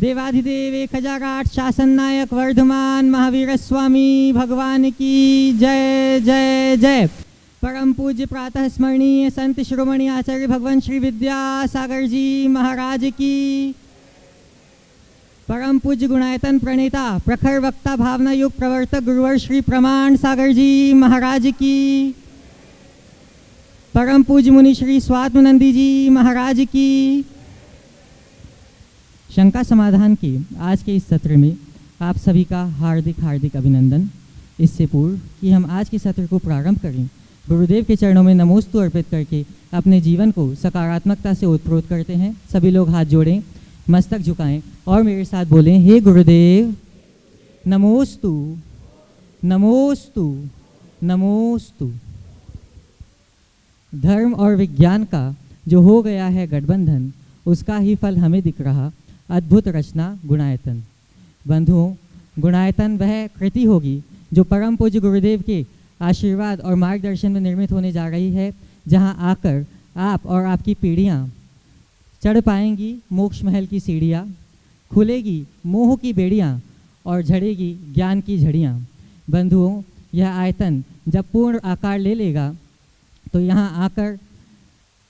देवाधिदेव 1008 शासन नायक वर्धमान महावीर स्वामी भगवान की जय जय जय। परम पूज्य प्रातः स्मरणीय संत शिरोमणि आचार्य भगवान श्री विद्यासागर जी महाराज की। परम पूज्य गुणायतन प्रणेता प्रखर वक्ता भावना युग प्रवर्तक गुरुवर श्री प्रमाण सागर जी महाराज की। परम पूज्य मुनि श्री स्वात्मनंदी जी महाराज की। शंका समाधान की आज के इस सत्र में आप सभी का हार्दिक हार्दिक अभिनंदन। इससे पूर्व कि हम आज के सत्र को प्रारंभ करें, गुरुदेव के चरणों में नमोस्तु अर्पित करके अपने जीवन को सकारात्मकता से ओतप्रोत करते हैं। सभी लोग हाथ जोड़ें, मस्तक झुकाएं और मेरे साथ बोलें, हे गुरुदेव नमोस्तु नमोस्तु नमोस्तु। धर्म और विज्ञान का जो हो गया है गठबंधन, उसका ही फल हमें दिख रहा अद्भुत रचना गुणायतन। बंधुओं, गुणायतन वह कृति होगी जो परम पूज्य गुरुदेव के आशीर्वाद और मार्गदर्शन में निर्मित होने जा रही है, जहां आकर आप और आपकी पीढ़ियां चढ़ पाएंगी मोक्ष महल की सीढ़ियाँ, खुलेगी मोह की बेड़ियाँ और झड़ेगी ज्ञान की झड़ियाँ। बंधुओं, यह आयतन जब पूर्ण आकार ले लेगा तो यहाँ आकर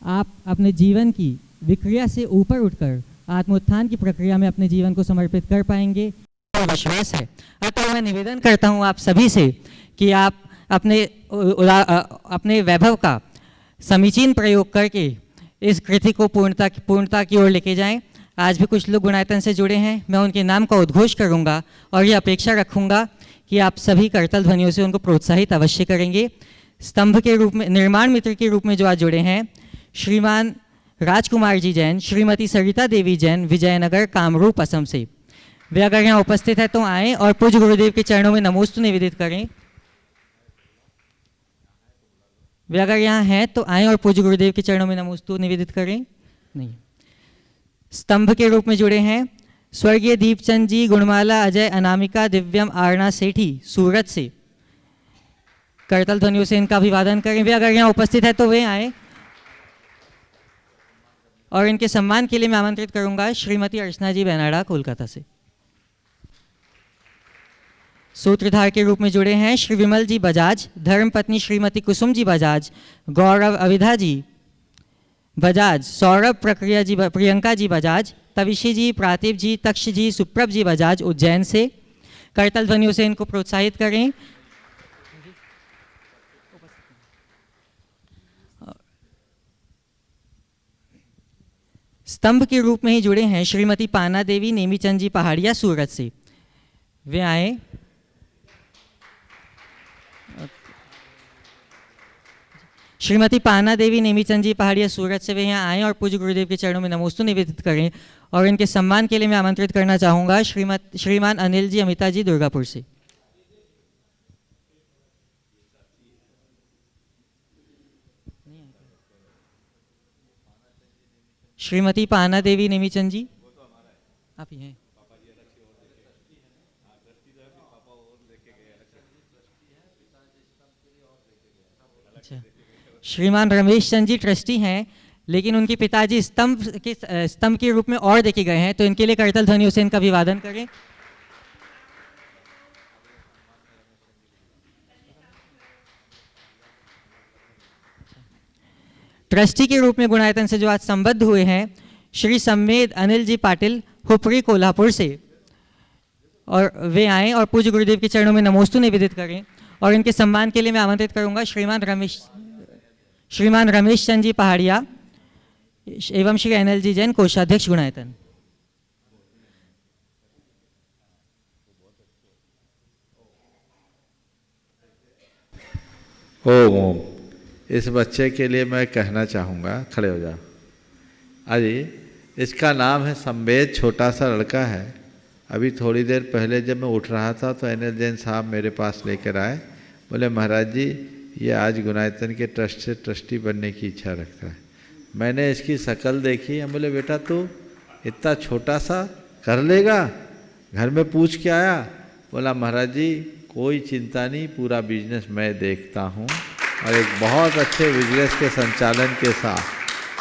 आप अपने जीवन की विक्रिया से ऊपर उठकर आत्मोत्थान की प्रक्रिया में अपने जीवन को समर्पित कर पाएंगे और विश्वास है। अतः मैं निवेदन करता हूँ आप सभी से कि आप अपने वैभव का समीचीन प्रयोग करके इस कृति को पूर्णता की ओर लेके जाएं। आज भी कुछ लोग गुणायतन से जुड़े हैं, मैं उनके नाम का उद्घोष करूंगा और ये अपेक्षा रखूंगा कि आप सभी करतल ध्वनियों से उनको प्रोत्साहित अवश्य करेंगे। स्तंभ के रूप में, निर्माण मित्र के रूप में जो आज जुड़े हैं, श्रीमान राजकुमार जी जैन, श्रीमती सरिता देवी जैन, विजयनगर कामरूप असम से। वे अगर यहाँ उपस्थित है तो आएँ और पूज्य गुरुदेव के चरणों में नमोस्तु निवेदित करें। वे अगर यहाँ हैं तो आएँ और पूज्य गुरुदेव के चरणों में नमोस्तु निवेदित करें। नहीं, स्तंभ के रूप में जुड़े हैं स्वर्गीय दीपचंद जी, गुणमाला अजय, अनामिका, दिव्यम, आरना सेठी सूरत से। करतल ध्वनियों से इनका अभिवादन करें। वे अगर यहाँ उपस्थित है तो वे आए और इनके सम्मान के लिए मैं आमंत्रित करूंगा श्रीमती अर्चना जी बेनाडा, कोलकाता से। सूत्रधार के रूप में जुड़े हैं श्री विमल जी बजाज, धर्मपत्नी श्रीमती कुसुम जी बजाज, गौरव अविधा जी बजाज, सौरभ प्रक्रिया जी, प्रियंका जी बजाज, तविशी जी, प्रातिभ जी, तक्ष जी, सुप्रभ जी बजाज उज्जैन से। करतल ध्वनियों से इनको प्रोत्साहित करें। स्तंभ के रूप में ही जुड़े हैं श्रीमती पाना देवी, नेमीचंद जी पहाड़िया सूरत से। वे आए। श्रीमती पाना देवी, नेमीचंद जी पहाड़िया सूरत से वे यहाँ आएँ और पूज्य गुरुदेव के चरणों में नमोस्तु निवेदित करें और इनके सम्मान के लिए मैं आमंत्रित करना चाहूँगा श्रीमान अनिल जी, अमिता जी, दुर्गापुर से। श्रीमती पाना देवी, नेमीचंद जी, आप ही हैं। अच्छा, श्रीमान रमेश चंद जी ट्रस्टी हैं, लेकिन उनके पिताजी स्तंभ के रूप में और देखे गए हैं, तो इनके लिए करतल ध्वनियों से इनका अभिवादन करें। ट्रस्टी के रूप में गुणायतन से जो आज संबद्ध हुए हैं श्री सम्मेद अनिल जी पाटिल, हुपरी, कोल्हापुर से, और वे आएँ और पूज्य गुरुदेव के चरणों में नमोस्तु निवेदित करें और इनके सम्मान के लिए मैं आमंत्रित करूंगा श्रीमान रमेश चंद जी पहाड़िया एवं श्री एनएल जी जैन, कोषाध्यक्ष गुणायतन। ओम। इस बच्चे के लिए मैं कहना चाहूँगा, खड़े हो जाओ। अरे, इसका नाम है संवेद, छोटा सा लड़का है। अभी थोड़ी देर पहले जब मैं उठ रहा था तो एनएल जैन साहब मेरे पास लेकर आए, बोले महाराज जी ये आज गुणायतन के ट्रस्ट से ट्रस्टी बनने की इच्छा रखता है। मैंने इसकी शक्ल देखी, हम बोले बेटा तू इतना छोटा सा कर लेगा? घर में पूछ के आया? बोला महाराज जी कोई चिंता नहीं, पूरा बिजनेस मैं देखता हूँ और एक बहुत अच्छे बिजनेस के संचालन के साथ।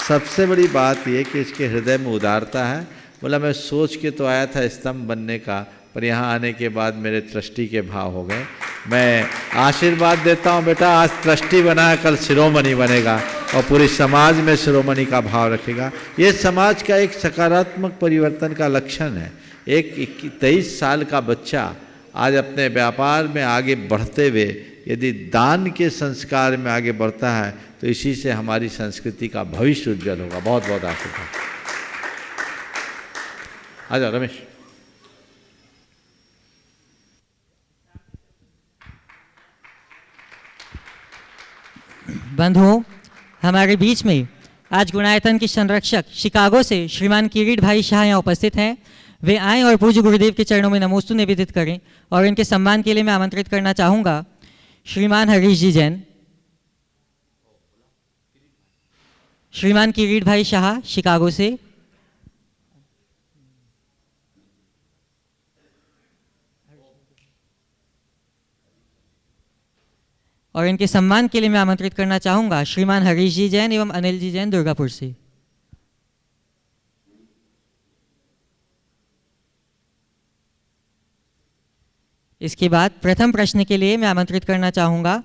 सबसे बड़ी बात यह कि इसके हृदय में उदारता है बोला मैं सोच के तो आया था स्तंभ बनने का, पर यहाँ आने के बाद मेरे ट्रस्टी के भाव हो गए। मैं आशीर्वाद देता हूँ बेटा, आज ट्रस्टी बना है, कल शिरोमणि बनेगा और पूरे समाज में शिरोमणि का भाव रखेगा। ये समाज का एक सकारात्मक परिवर्तन का लक्षण है। एक 23 साल का बच्चा आज अपने व्यापार में आगे बढ़ते हुए यदि दान के संस्कार में आगे बढ़ता है तो इसी से हमारी संस्कृति का भविष्य उज्जवल होगा। बहुत बहुत आशीर्वाद। आ जाओ रमेश। बंधुओं, हमारे बीच में आज गुणायतन के संरक्षक शिकागो से श्रीमान किरीट भाई शाह यहाँ उपस्थित हैं। वे आएँ और पूज्य गुरुदेव के चरणों में नमोस्तु निवेदित करें और इनके सम्मान के लिए मैं आमंत्रित करना चाहूँगा श्रीमान हरीश जी जैन, श्रीमान किरीट भाई शाह शिकागो से, और इनके सम्मान के लिए मैं आमंत्रित करना चाहूँगा श्रीमान हरीश जी जैन एवं अनिल जी जैन दुर्गापुर से। इसके बाद प्रथम प्रश्न के लिए मैं आमंत्रित करना चाहूँगा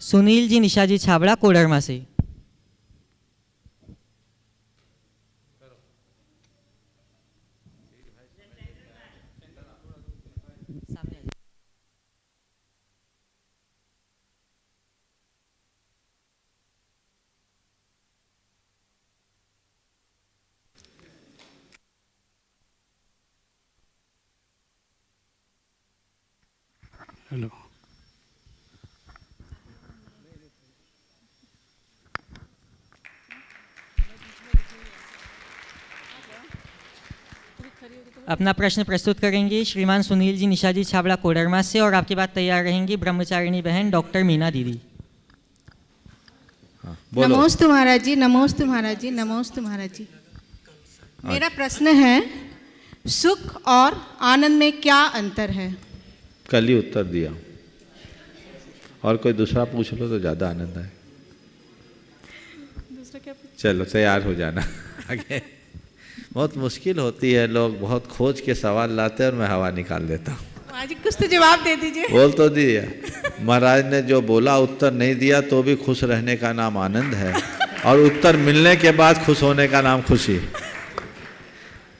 सुनील जी निशा जी छाबड़ा कोडरमा से। हेलो, अपना प्रश्न प्रस्तुत करेंगे श्रीमान सुनील जी निशा जी छाबड़ा कोडरमा से और आपके बाद तैयार रहेंगी ब्रह्मचारिणी बहन डॉक्टर मीना दीदी। नमोस्तु महाराज जी, नमोस्तु महाराज जी, नमोस्तु महाराज जी। मेरा प्रश्न है, सुख और आनंद में क्या अंतर है? कल ही उत्तर दिया, और कोई दूसरा पूछ लो तो ज़्यादा आनंद है। दूसरा क्या? चलो तैयार हो जाना आगे। बहुत मुश्किल होती है, लोग बहुत खोज के सवाल लाते हैं और मैं हवा निकाल देता हूँ। महाराज जी कुछ तो जवाब दे दीजिए। बोल तो दिया, महाराज ने जो बोला उत्तर नहीं दिया तो भी खुश रहने का नाम आनंद है, और उत्तर मिलने के बाद खुश होने का नाम खुशी।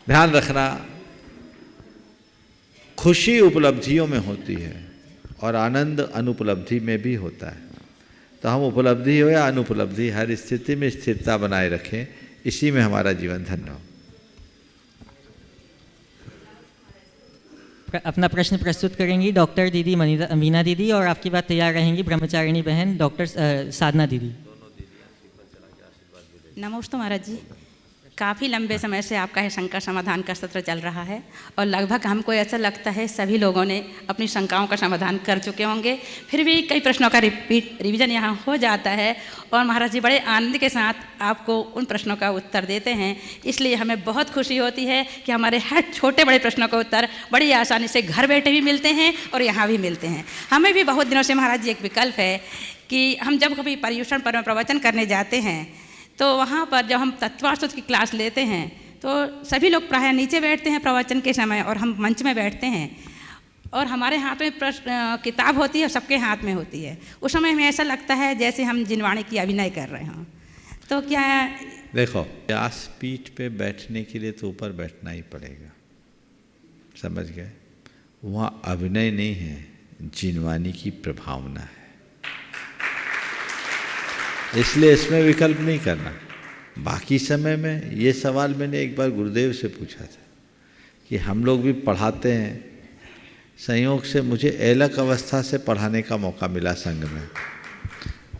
ध्यान रखना, खुशी उपलब्धियों में होती है और आनंद अनुपलब्धि में भी होता है। तो हम उपलब्धि हो या अनुपलब्धि, हर स्थिति में स्थिरता बनाए रखें, इसी में हमारा जीवन धन्य हो। अपना प्रश्न प्रस्तुत करेंगी डॉक्टर दीदी मीना दीदी और आपकी बात तैयार रहेंगी ब्रह्मचारिणी बहन डॉक्टर साधना दीदी। नमस्ते महाराज जी, काफ़ी लंबे समय से आपका है शंका समाधान का सत्र चल रहा है और लगभग हमको ऐसा लगता है सभी लोगों ने अपनी शंकाओं का समाधान कर चुके होंगे। फिर भी कई प्रश्नों का रिवीजन यहाँ हो जाता है और महाराज जी बड़े आनंद के साथ आपको उन प्रश्नों का उत्तर देते हैं, इसलिए हमें बहुत खुशी होती है कि हमारे हर छोटे बड़े प्रश्नों का उत्तर बड़ी आसानी से घर बैठे भी मिलते हैं और यहाँ भी मिलते हैं। हमें भी बहुत दिनों से महाराज जी एक विकल्प है कि हम जब कभी पर्युषण पर्व में प्रवचन करने जाते हैं तो वहाँ पर जब हम तत्वार्थ की क्लास लेते हैं तो सभी लोग प्रायः नीचे बैठते हैं प्रवचन के समय और हम मंच में बैठते हैं और हमारे हाथ में किताब होती है, सबके हाथ में होती है। उस समय हमें ऐसा लगता है जैसे हम जिनवाणी की अभिनय कर रहे हों। तो क्या देखो, व्यासपीठ पे बैठने के लिए तो ऊपर बैठना ही पड़ेगा, समझ गए? वहाँ अभिनय नहीं है, जिनवाणी की प्रभावना है, इसलिए इसमें विकल्प नहीं करना। बाकी समय में ये सवाल मैंने एक बार गुरुदेव से पूछा था कि हम लोग भी पढ़ाते हैं, संयोग से मुझे ऐलक अवस्था से पढ़ाने का मौका मिला संघ में।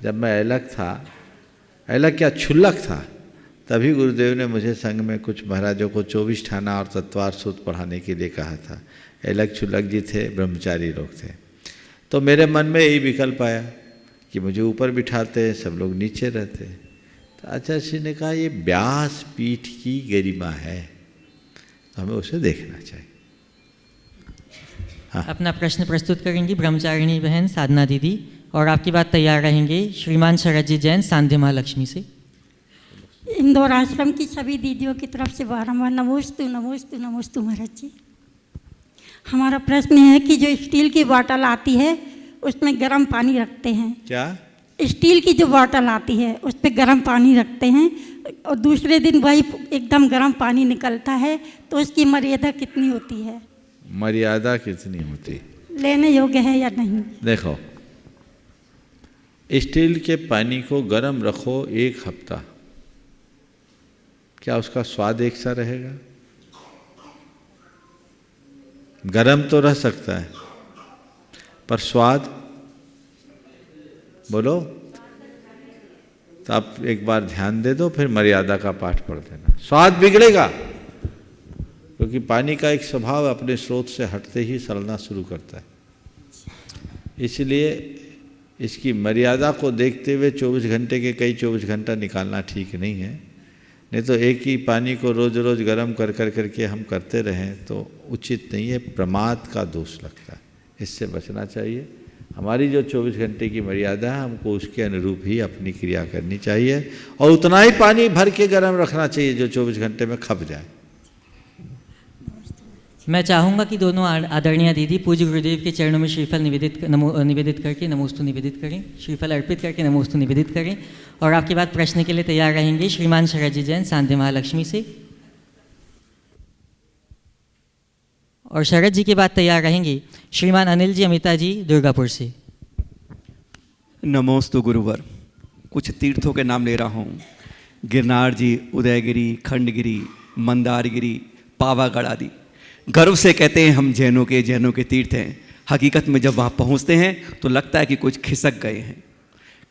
जब मैं ऐलक था, ऐलक क्या क्षुल्लक था, तभी गुरुदेव ने मुझे संघ में कुछ महाराजों को 24 ठाना और तत्वार्थ सूत्र पढ़ाने के लिए कहा था। ऐलक क्षुल्लक जी थे, ब्रह्मचारी लोग थे। तो मेरे मन में यही विकल्प आया कि मुझे ऊपर बिठाते हैं, सब लोग नीचे रहते हैं। तो आचार्य जी ने कहा ये व्यास पीठ की गरिमा है, हमें उसे देखना चाहिए। हाँ। अपना प्रश्न प्रस्तुत करेंगी ब्रह्मचारिणी बहन साधना दीदी और आपकी बात तैयार रहेंगे श्रीमान शरद जी जैन सांध्य महालक्ष्मी से। इंदौर आश्रम की सभी दीदियों की तरफ से बारंबार नमोस्तु नमोस्तु नमोस्तु महाराज जी। हमारा प्रश्न है कि जो स्टील की बोतल आती है उसमें गर्म पानी रखते हैं, क्या स्टील की जो बोतल आती है उस पर गर्म पानी रखते हैं और दूसरे दिन वही एकदम गर्म पानी निकलता है, तो उसकी मर्यादा कितनी होती है? मर्यादा कितनी होती, लेने योग्य है या नहीं? देखो, स्टील के पानी को गर्म रखो 1 हफ्ता, क्या उसका स्वाद एक सा रहेगा? गर्म तो रह सकता है पर स्वाद बोलो। तो आप एक बार ध्यान दे दो, फिर मर्यादा का पाठ पढ़ देना। स्वाद बिगड़ेगा क्योंकि पानी का एक स्वभाव अपने स्रोत से हटते ही सड़ना शुरू करता है। इसलिए इसकी मर्यादा को देखते हुए 24 घंटे के कई 24 घंटा निकालना ठीक नहीं है। नहीं तो एक ही पानी को रोज़ रोज़ गर्म कर करके हम करते रहें तो उचित नहीं है, प्रमाद का दोष लगता है। इससे बचना चाहिए। हमारी जो 24 घंटे की मर्यादा है, हमको उसके अनुरूप ही अपनी क्रिया करनी चाहिए और उतना ही पानी भर के गर्म रखना चाहिए जो 24 घंटे में खप जाए। मैं चाहूँगा कि दोनों आदरणीय दीदी पूज्य गुरुदेव के चरणों में श्रीफल निवेदित करके नमोस्तु निवेदित करें, श्रीफल अर्पित करके नमोस्तु निवेदित करें। और आपके बाद प्रश्न के लिए तैयार रहेंगे श्रीमान शरद जी जैन सांध्य महालक्ष्मी से, और शरद जी के बाद तैयार रहेंगे श्रीमान अनिल जी अमिता जी दुर्गापुर से। नमोस्तु गुरुवर। कुछ तीर्थों के नाम ले रहा हूँ। गिरनार जी, उदयगिरी, खंडगिरी, मंदारगिरी, पावागढ़ आदि। गर्व से कहते हैं हम जैनों के तीर्थ हैं। हकीकत में जब वहाँ पहुँचते हैं तो लगता है कि कुछ खिसक गए हैं।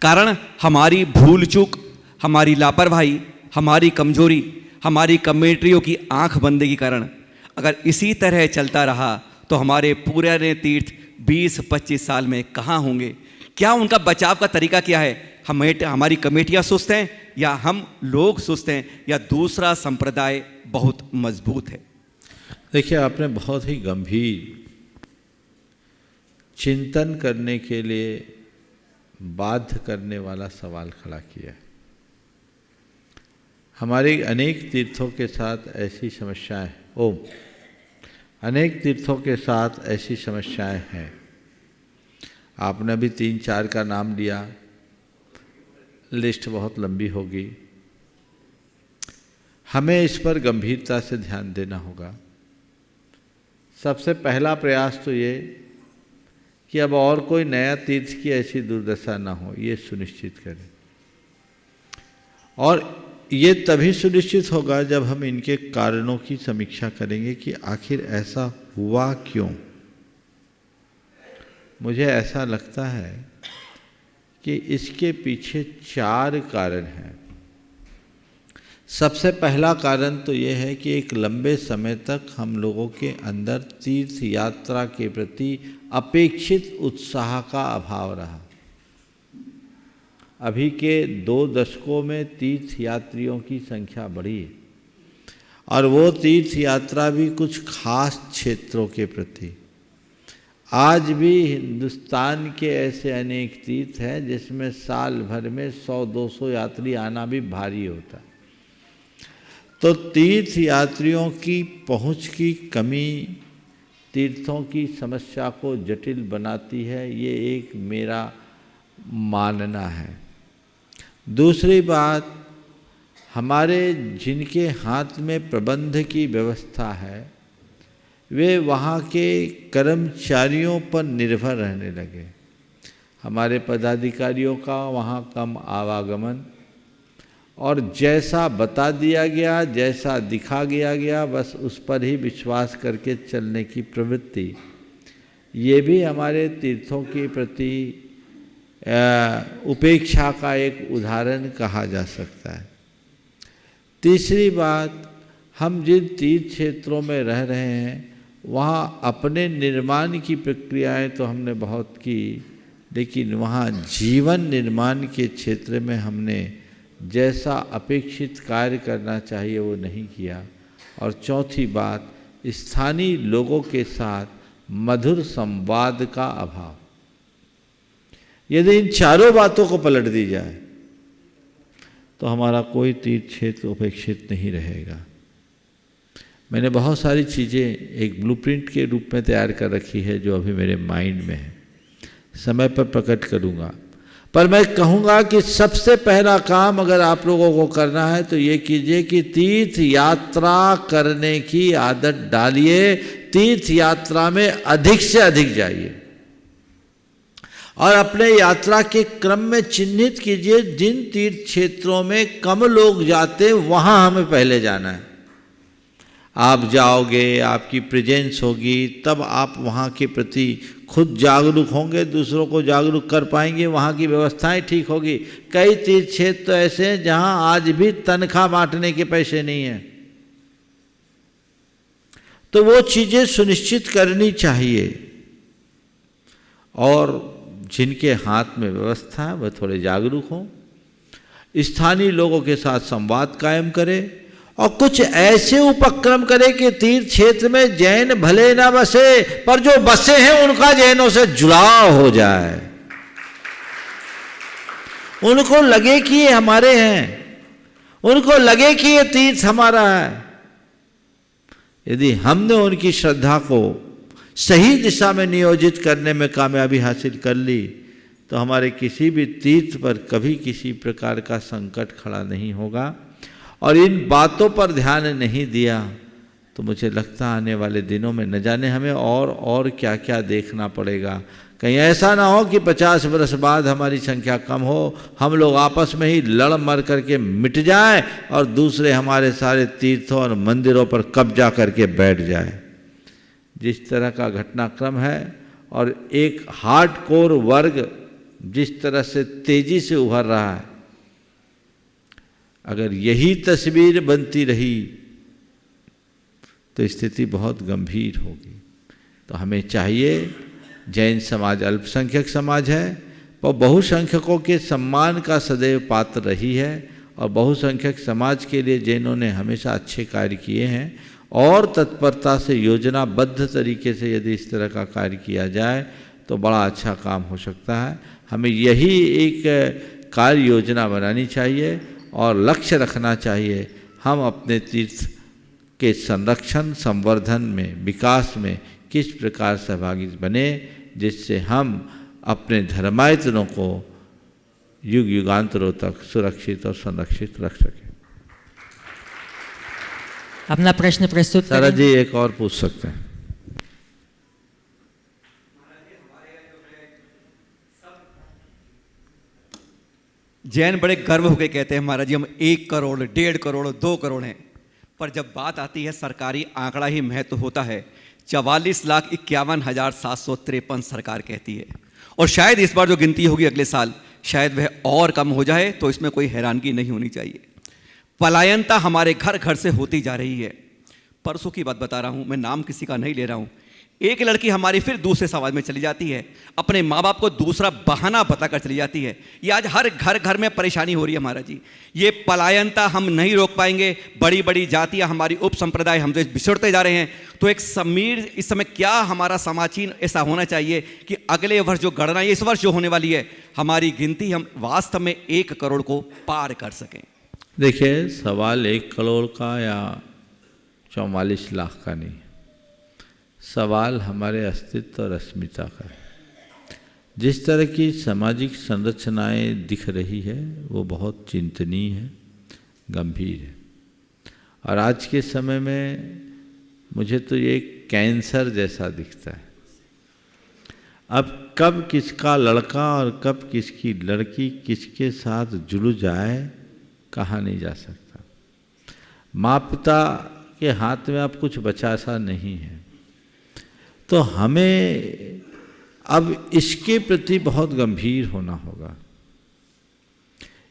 कारण हमारी भूल चूक, हमारी लापरवाही, हमारी कमजोरी, हमारी कमेटियों की आंख बंदी के कारण अगर इसी तरह चलता रहा तो हमारे पूरे तीर्थ 20-25 साल में कहाँ होंगे? क्या उनका बचाव का तरीका क्या है? हमारी कमेटियाँ सुस्त हैं या हम लोग सुस्त हैं या दूसरा संप्रदाय बहुत मजबूत है? देखिए, आपने बहुत ही गंभीर चिंतन करने के लिए बाध्य करने वाला सवाल खड़ा किया है। हमारे अनेक तीर्थों के साथ ऐसी समस्याएं अनेक तीर्थों के साथ ऐसी समस्याएं हैं। आपने अभी 3-4 का नाम लिया, लिस्ट बहुत लंबी होगी। हमें इस पर गंभीरता से ध्यान देना होगा। सबसे पहला प्रयास तो ये कि अब और कोई नया तीर्थ की ऐसी दुर्दशा ना हो, ये सुनिश्चित करें। और ये तभी सुनिश्चित होगा जब हम इनके कारणों की समीक्षा करेंगे कि आखिर ऐसा हुआ क्यों। मुझे ऐसा लगता है कि इसके पीछे 4 कारण हैं। सबसे पहला कारण तो ये है कि एक लंबे समय तक हम लोगों के अंदर तीर्थ यात्रा के प्रति अपेक्षित उत्साह का अभाव रहा। अभी के 2 दशकों में तीर्थ यात्रियों की संख्या बढ़ी और वो तीर्थ यात्रा भी कुछ खास क्षेत्रों के प्रति। आज भी हिंदुस्तान के ऐसे अनेक तीर्थ हैं जिसमें साल भर में 100-200 यात्री आना भी भारी होता है। तो तीर्थ यात्रियों की पहुंच की कमी तीर्थों की समस्या को जटिल बनाती है, ये एक मेरा मानना है। दूसरी बात, हमारे जिनके हाथ में प्रबंध की व्यवस्था है वे वहाँ के कर्मचारियों पर निर्भर रहने लगे। हमारे पदाधिकारियों का वहाँ कम आवागमन और जैसा बता दिया गया, जैसा दिखा गया बस उस पर ही विश्वास करके चलने की प्रवृत्ति, ये भी हमारे तीर्थों के प्रति उपेक्षा का एक उदाहरण कहा जा सकता है। तीसरी बात, हम जिन तीर्थ क्षेत्रों में रह रहे हैं वहाँ अपने निर्माण की प्रक्रियाएं तो हमने बहुत की, लेकिन वहाँ जीवन निर्माण के क्षेत्र में हमने जैसा अपेक्षित कार्य करना चाहिए वो नहीं किया। और चौथी बात, स्थानीय लोगों के साथ मधुर संवाद का अभाव। यदि इन चारों बातों को पलट दी जाए तो हमारा कोई तीर्थ क्षेत्र उपेक्षित नहीं रहेगा। मैंने बहुत सारी चीज़ें एक ब्लूप्रिंट के रूप में तैयार कर रखी है जो अभी मेरे माइंड में है, समय पर प्रकट करूँगा। पर मैं कहूँगा कि सबसे पहला काम अगर आप लोगों को करना है तो ये कीजिए कि तीर्थ यात्रा करने की आदत डालिए, तीर्थ यात्रा में अधिक से अधिक जाइए और अपने यात्रा के क्रम में चिन्हित कीजिए जिन तीर्थ क्षेत्रों में कम लोग जाते वहाँ हमें पहले जाना है। आप जाओगे, आपकी प्रेजेंस होगी, तब आप वहाँ के प्रति खुद जागरूक होंगे, दूसरों को जागरूक कर पाएंगे, वहाँ की व्यवस्थाएं ठीक होगी। कई तीर्थ क्षेत्र तो ऐसे हैं जहाँ आज भी तनख्वाह बांटने के पैसे नहीं हैं, तो वो चीज़ें सुनिश्चित करनी चाहिए। और जिनके हाथ में व्यवस्था है वह थोड़े जागरूक हों, स्थानीय लोगों के साथ संवाद कायम करें और कुछ ऐसे उपक्रम करें कि तीर्थ क्षेत्र में जैन भले ना बसे पर जो बसे हैं उनका जैनों से जुड़ाव हो जाए, उनको लगे कि ये हमारे हैं, उनको लगे कि ये तीर्थ हमारा है। यदि हमने उनकी श्रद्धा को सही दिशा में नियोजित करने में कामयाबी हासिल कर ली तो हमारे किसी भी तीर्थ पर कभी किसी प्रकार का संकट खड़ा नहीं होगा। और इन बातों पर ध्यान नहीं दिया तो मुझे लगता आने वाले दिनों में न जाने हमें और क्या क्या देखना पड़ेगा। कहीं ऐसा ना हो कि 50 वर्ष बाद हमारी संख्या कम हो, हम लोग आपस में ही लड़ मर करके मिट जाएं और दूसरे हमारे सारे तीर्थों और मंदिरों पर कब्जा करके बैठ जाए। जिस तरह का घटनाक्रम है और एक हार्डकोर वर्ग जिस तरह से तेजी से उभर रहा है, अगर यही तस्वीर बनती रही तो स्थिति बहुत गंभीर होगी। तो हमें चाहिए, जैन समाज अल्पसंख्यक समाज है पर बहुसंख्यकों के सम्मान का सदैव पात्र रही है और बहुसंख्यक समाज के लिए जैनों ने हमेशा अच्छे कार्य किए हैं और तत्परता से योजनाबद्ध तरीके से यदि इस तरह का कार्य किया जाए तो बड़ा अच्छा काम हो सकता है। हमें यही एक कार्य योजना बनानी चाहिए और लक्ष्य रखना चाहिए, हम अपने तीर्थ के संरक्षण संवर्धन में विकास में किस प्रकार सहभागी बने जिससे हम अपने धर्मायतनों को युग युगांतरों तक सुरक्षित और संरक्षित रख सकें। अपना प्रश्न प्रस्तुत करें। सारा जी एक और पूछ सकते हैं। जैन बड़े गर्व होकर कहते हैं महाराज जी हम 1 करोड़ 1.5 करोड़ 2 करोड़ हैं, पर जब बात आती है सरकारी आंकड़ा ही महत्व होता है। 44,51,753 सरकार कहती है और शायद इस बार जो गिनती होगी अगले साल शायद वह और कम हो जाए, तो इसमें कोई हैरानगी नहीं होनी चाहिए। पलायनता हमारे घर घर से होती जा रही है। परसों की बात बता रहा हूँ, मैं नाम किसी का नहीं ले रहा हूँ। एक लड़की हमारी फिर दूसरे समाज में चली जाती है, अपने माँ बाप को दूसरा बहाना बताकर चली जाती है। ये आज हर घर घर में परेशानी हो रही है महाराज जी। ये पलायनता हम नहीं रोक पाएंगे। बड़ी बड़ी जातियाँ, हमारी उप संप्रदाय हमसे बिछड़ते जा रहे हैं। तो एक समीर इस समय क्या हमारा समाचीन ऐसा होना चाहिए कि अगले वर्ष जो गणना इस वर्ष जो होने वाली है, हमारी गिनती हम वास्तव में 1 करोड़ को पार कर सकें। देखिए, सवाल 1 करोड़ का या 44 लाख का नहीं, सवाल हमारे अस्तित्व और अस्मिता का है। जिस तरह की सामाजिक संरचनाएं दिख रही है वो बहुत चिंतनीय है, गंभीर है। और आज के समय में मुझे तो ये कैंसर जैसा दिखता है। अब कब किसका लड़का और कब किसकी लड़की किसके साथ जुड़ जाए कहा नहीं जा सकता। माँ पिता के हाथ में अब कुछ बचा सा नहीं है। तो हमें अब इसके प्रति बहुत गंभीर होना होगा।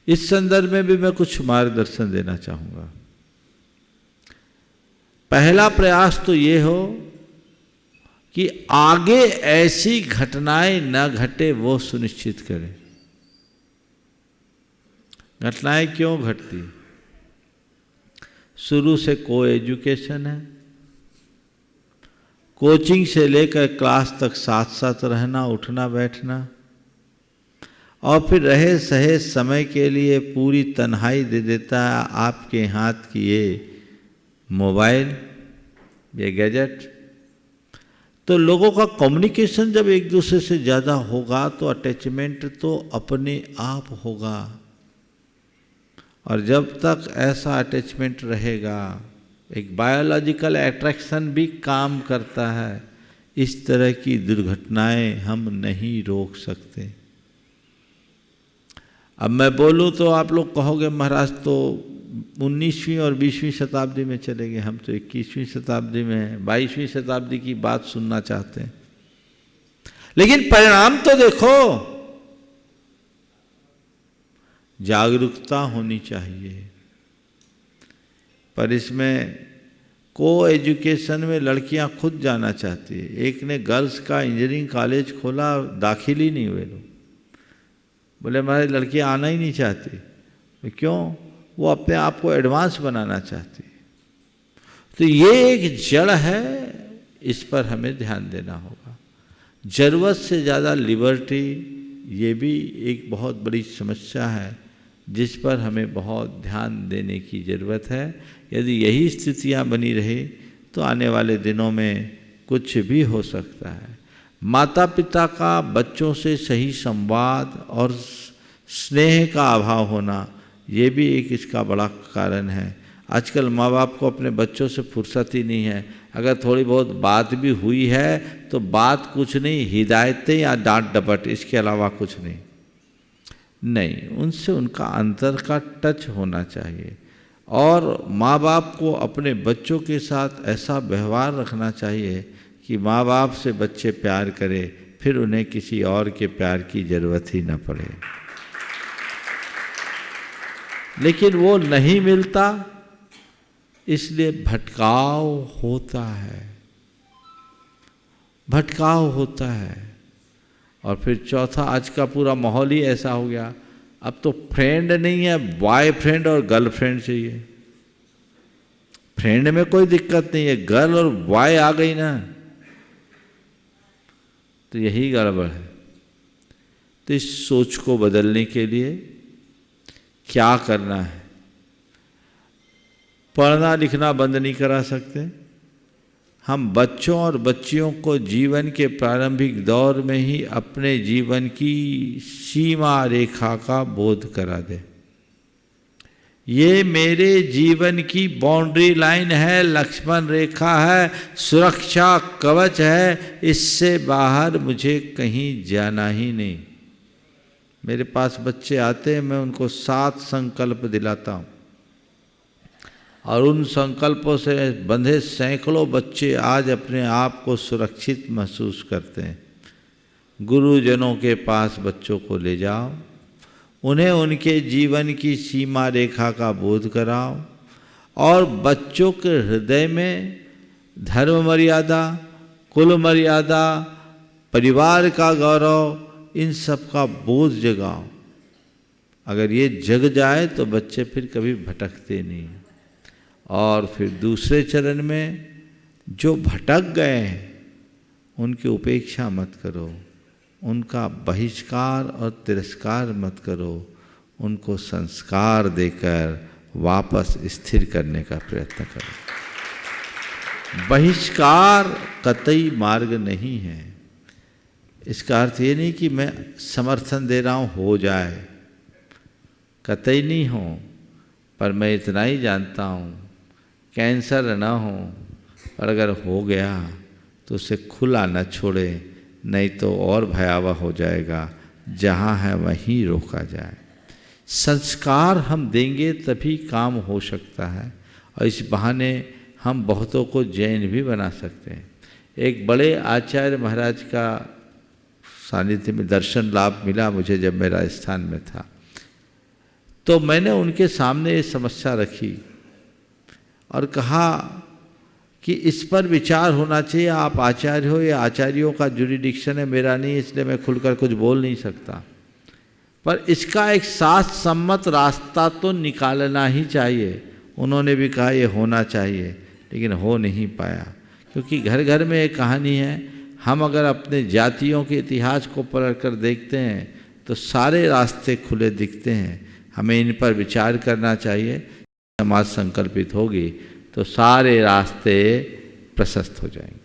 इस संदर्भ में भी मैं कुछ मार्गदर्शन देना चाहूँगा। पहला प्रयास तो ये हो कि आगे ऐसी घटनाएं न घटे वो सुनिश्चित करें। घटनाएं क्यों घटती? शुरू से को एजुकेशन है, कोचिंग से लेकर क्लास तक साथ साथ रहना, उठना बैठना, और फिर रहे सहे समय के लिए पूरी तन्हाई दे देता है आपके हाथ की ये मोबाइल, ये गैजेट। तो लोगों का कम्युनिकेशन जब एक दूसरे से ज़्यादा होगा तो अटैचमेंट तो अपने आप होगा, और जब तक ऐसा अटैचमेंट रहेगा, एक बायोलॉजिकल अट्रैक्शन भी काम करता है। इस तरह की दुर्घटनाएं हम नहीं रोक सकते। अब मैं बोलूं तो आप लोग कहोगे महाराज तो 19वीं और 20वीं शताब्दी में चले गए, हम तो 21वीं शताब्दी में हैं, 22वीं शताब्दी की बात सुनना चाहते हैं। लेकिन परिणाम तो देखो, जागरूकता होनी चाहिए। पर इसमें को एजुकेशन में लड़कियां खुद जाना चाहती है। एक ने गर्ल्स का इंजीनियरिंग कॉलेज खोला, दाखिल ही नहीं हुए लोग, बोले हमारी लड़कियां आना ही नहीं चाहती। क्यों? वो अपने आप को एडवांस बनाना चाहती है। तो ये एक जड़ है, इस पर हमें ध्यान देना होगा। ज़रूरत से ज़्यादा लिबर्टी, ये भी एक बहुत बड़ी समस्या है जिस पर हमें बहुत ध्यान देने की ज़रूरत है। यदि यही स्थितियां बनी रही तो आने वाले दिनों में कुछ भी हो सकता है। माता पिता का बच्चों से सही संवाद और स्नेह का अभाव होना, ये भी एक इसका बड़ा कारण है। आजकल माँ बाप को अपने बच्चों से फुर्सत ही नहीं है। अगर थोड़ी बहुत बात भी हुई है तो बात कुछ नहीं, हिदायतें या डांट डपट, इसके अलावा कुछ नहीं। उनसे उनका अंतर का टच होना चाहिए। और माँ बाप को अपने बच्चों के साथ ऐसा व्यवहार रखना चाहिए कि माँ बाप से बच्चे प्यार करें, फिर उन्हें किसी और के प्यार की ज़रूरत ही न पड़े। लेकिन वो नहीं मिलता, इसलिए भटकाव होता है। और फिर चौथा, आज का पूरा माहौल ही ऐसा हो गया, अब तो फ्रेंड नहीं है, बॉयफ्रेंड और गर्लफ्रेंड चाहिए। फ्रेंड में कोई दिक्कत नहीं है, गर्ल और बॉय आ गई ना तो यही गड़बड़ है। तो इस सोच को बदलने के लिए क्या करना है? पढ़ना लिखना बंद नहीं करा सकते। हम बच्चों और बच्चियों को जीवन के प्रारंभिक दौर में ही अपने जीवन की सीमा रेखा का बोध करा दें। ये मेरे जीवन की बाउंड्री लाइन है, लक्ष्मण रेखा है, सुरक्षा कवच है, इससे बाहर मुझे कहीं जाना ही नहीं। मेरे पास बच्चे आते हैं, मैं उनको 7 संकल्प दिलाता हूँ और उन संकल्पों से बंधे सैकड़ों बच्चे आज अपने आप को सुरक्षित महसूस करते हैं। गुरुजनों के पास बच्चों को ले जाओ, उन्हें उनके जीवन की सीमा रेखा का बोध कराओ और बच्चों के हृदय में धर्म मर्यादा, कुल मर्यादा, परिवार का गौरव, इन सब का बोध जगाओ। अगर ये जग जाए तो बच्चे फिर कभी भटकते नहीं। और फिर दूसरे चरण में जो भटक गए हैं उनकी उपेक्षा मत करो, उनका बहिष्कार और तिरस्कार मत करो, उनको संस्कार देकर वापस स्थिर करने का प्रयत्न करो। बहिष्कार कतई मार्ग नहीं है। इसका अर्थ ये नहीं कि मैं समर्थन दे रहा हूँ हो जाए, कतई नहीं हो। पर मैं इतना ही जानता हूँ, कैंसर न हो, और अगर हो गया तो उसे खुला न छोड़े, नहीं तो और भयावह हो जाएगा। जहाँ है वहीं रोका जाए। संस्कार हम देंगे तभी काम हो सकता है, और इस बहाने हम बहुतों को जैन भी बना सकते हैं। एक बड़े आचार्य महाराज का सानिध्य में दर्शन लाभ मिला मुझे जब मैं राजस्थान में था। तो मैंने उनके सामने ये समस्या रखी और कहा कि इस पर विचार होना चाहिए। आप आचार्य हो, या आचार्यों का जुरिडिक्शन है, मेरा नहीं, इसलिए मैं खुलकर कुछ बोल नहीं सकता। पर इसका एक साथ सम्मत रास्ता तो निकालना ही चाहिए। उन्होंने भी कहा ये होना चाहिए, लेकिन हो नहीं पाया। क्योंकि घर घर में एक कहानी है। हम अगर अपने जातियों के इतिहास को पढ़ कर देखते हैं तो सारे रास्ते खुले दिखते हैं। हमें इन पर विचार करना चाहिए। समाज संकल्पित होगी तो सारे रास्ते प्रशस्त हो जाएंगे।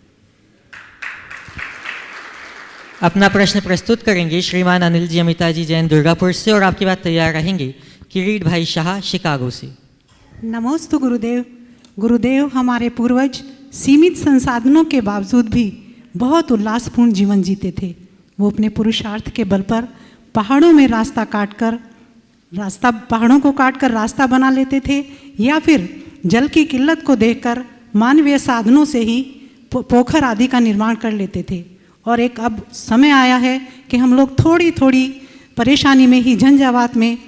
अपना प्रश्न प्रस्तुत करेंगे श्रीमान अनिल जी अमिता जी जैन दुर्गापुर से, और आपकी बात तैयार रहेंगे किरीट भाई शाह शिकागो से। नमोस्तु गुरुदेव। गुरुदेव, हमारे पूर्वज सीमित संसाधनों के बावजूद भी बहुत उल्लासपूर्ण जीवन जीते थे। वो अपने पुरुषार्थ के बल पर पहाड़ों में पहाड़ों को काटकर रास्ता बना लेते थे, या फिर जल की किल्लत को देखकर मानवीय साधनों से ही पोखर आदि का निर्माण कर लेते थे। और एक अब समय आया है कि हम लोग थोड़ी थोड़ी परेशानी में ही, झंझावात में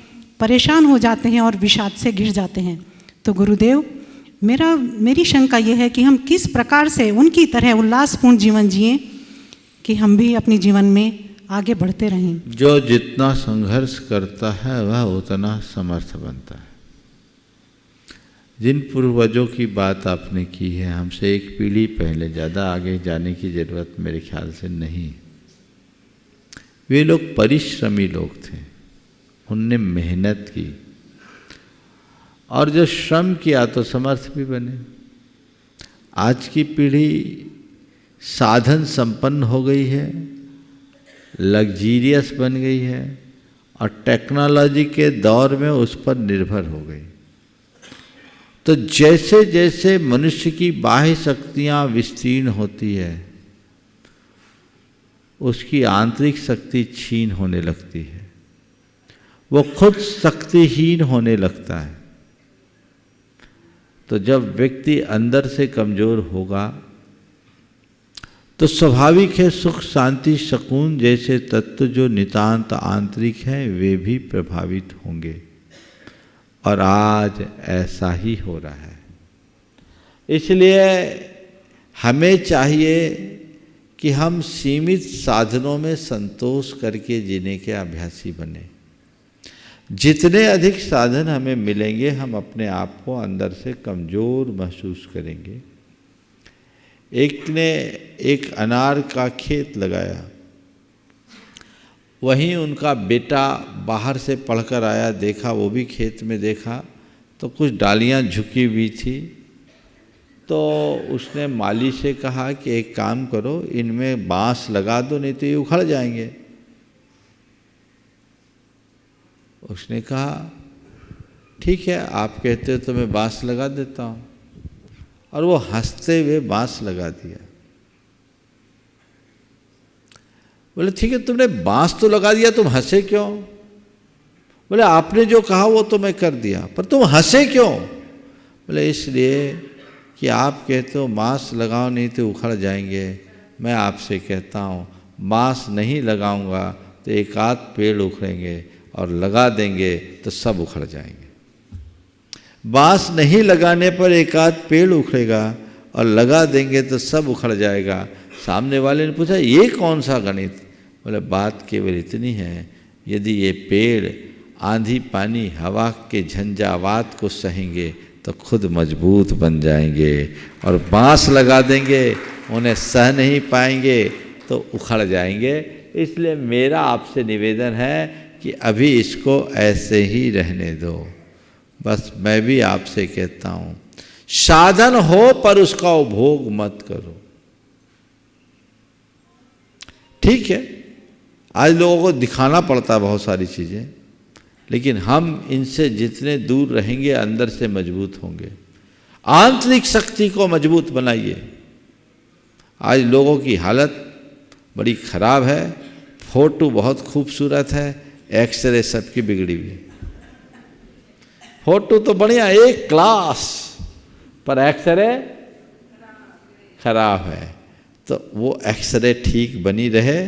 परेशान हो जाते हैं और विषाद से घिर जाते हैं। तो गुरुदेव, मेरी शंका यह है कि हम किस प्रकार से उनकी तरह उल्लासपूर्ण जीवन जिएं कि हम भी अपने जीवन में आगे बढ़ते रहें। जो जितना संघर्ष करता है वह उतना समर्थ बनता है। जिन पूर्वजों की बात आपने की है, हमसे एक पीढ़ी पहले, ज़्यादा आगे जाने की ज़रूरत मेरे ख्याल से नहीं। वे लोग परिश्रमी लोग थे, उनने मेहनत की, और जो श्रम किया तो समर्थ भी बने। आज की पीढ़ी साधन संपन्न हो गई है, लग्जीरियस बन गई है, और टेक्नोलॉजी के दौर में उस पर निर्भर हो गई। तो जैसे जैसे मनुष्य की बाह्य शक्तियाँ विस्तीर्ण होती है, उसकी आंतरिक शक्ति क्षीण होने लगती है, वो खुद शक्तिहीन होने लगता है। तो जब व्यक्ति अंदर से कमज़ोर होगा तो स्वाभाविक है सुख शांति सुकून जैसे तत्व जो नितांत आंतरिक हैं वे भी प्रभावित होंगे, और आज ऐसा ही हो रहा है। इसलिए हमें चाहिए कि हम सीमित साधनों में संतोष करके जीने के अभ्यासी बने। जितने अधिक साधन हमें मिलेंगे, हम अपने आप को अंदर से कमज़ोर महसूस करेंगे। एक ने एक अनार का खेत लगाया, वहीं उनका बेटा बाहर से पढ़कर आया, देखा, वो भी खेत में देखा तो कुछ डालियां झुकी हुई थी। तो उसने माली से कहा कि एक काम करो, इनमें बांस लगा दो, नहीं तो ये उखड़ जाएंगे। उसने कहा ठीक है, आप कहते हो तो मैं बांस लगा देता हूँ, और वो हंसते हुए बांस लगा दिया। बोले ठीक है, तुमने बांस तो लगा दिया, तुम हंसे क्यों? बोले आपने जो कहा वो तो मैं कर दिया, पर तुम हंसे क्यों? बोले इसलिए कि आप कहते हो बांस लगाओ नहीं तो उखड़ जाएंगे, मैं आपसे कहता हूँ बांस नहीं लगाऊंगा तो एक आध पेड़ उखड़ेंगे, और लगा देंगे तो सब उखड़ जाएंगे। बांस नहीं लगाने पर एक आध पेड़ उखड़ेगा, और लगा देंगे तो सब उखड़ जाएगा। सामने वाले ने पूछा ये कौन सा गणित? बोले बात केवल इतनी है, यदि ये पेड़ आंधी पानी हवा के झंझावात को सहेंगे तो खुद मजबूत बन जाएंगे, और बांस लगा देंगे उन्हें सह नहीं पाएंगे तो उखड़ जाएंगे। इसलिए मेरा आपसे निवेदन है कि अभी इसको ऐसे ही रहने दो। बस मैं भी आपसे कहता हूँ साधन हो पर उसका उपभोग मत करो। ठीक है, आज लोगों को दिखाना पड़ता है बहुत सारी चीज़ें, लेकिन हम इनसे जितने दूर रहेंगे अंदर से मजबूत होंगे। आंतरिक शक्ति को मजबूत बनाइए। आज लोगों की हालत बड़ी खराब है, फोटो बहुत खूबसूरत है, एक्सरे सबकी बिगड़ी हुई। फोटो तो बढ़िया एक क्लास, पर एक्सरे खराब है। तो वो एक्सरे ठीक बनी रहे,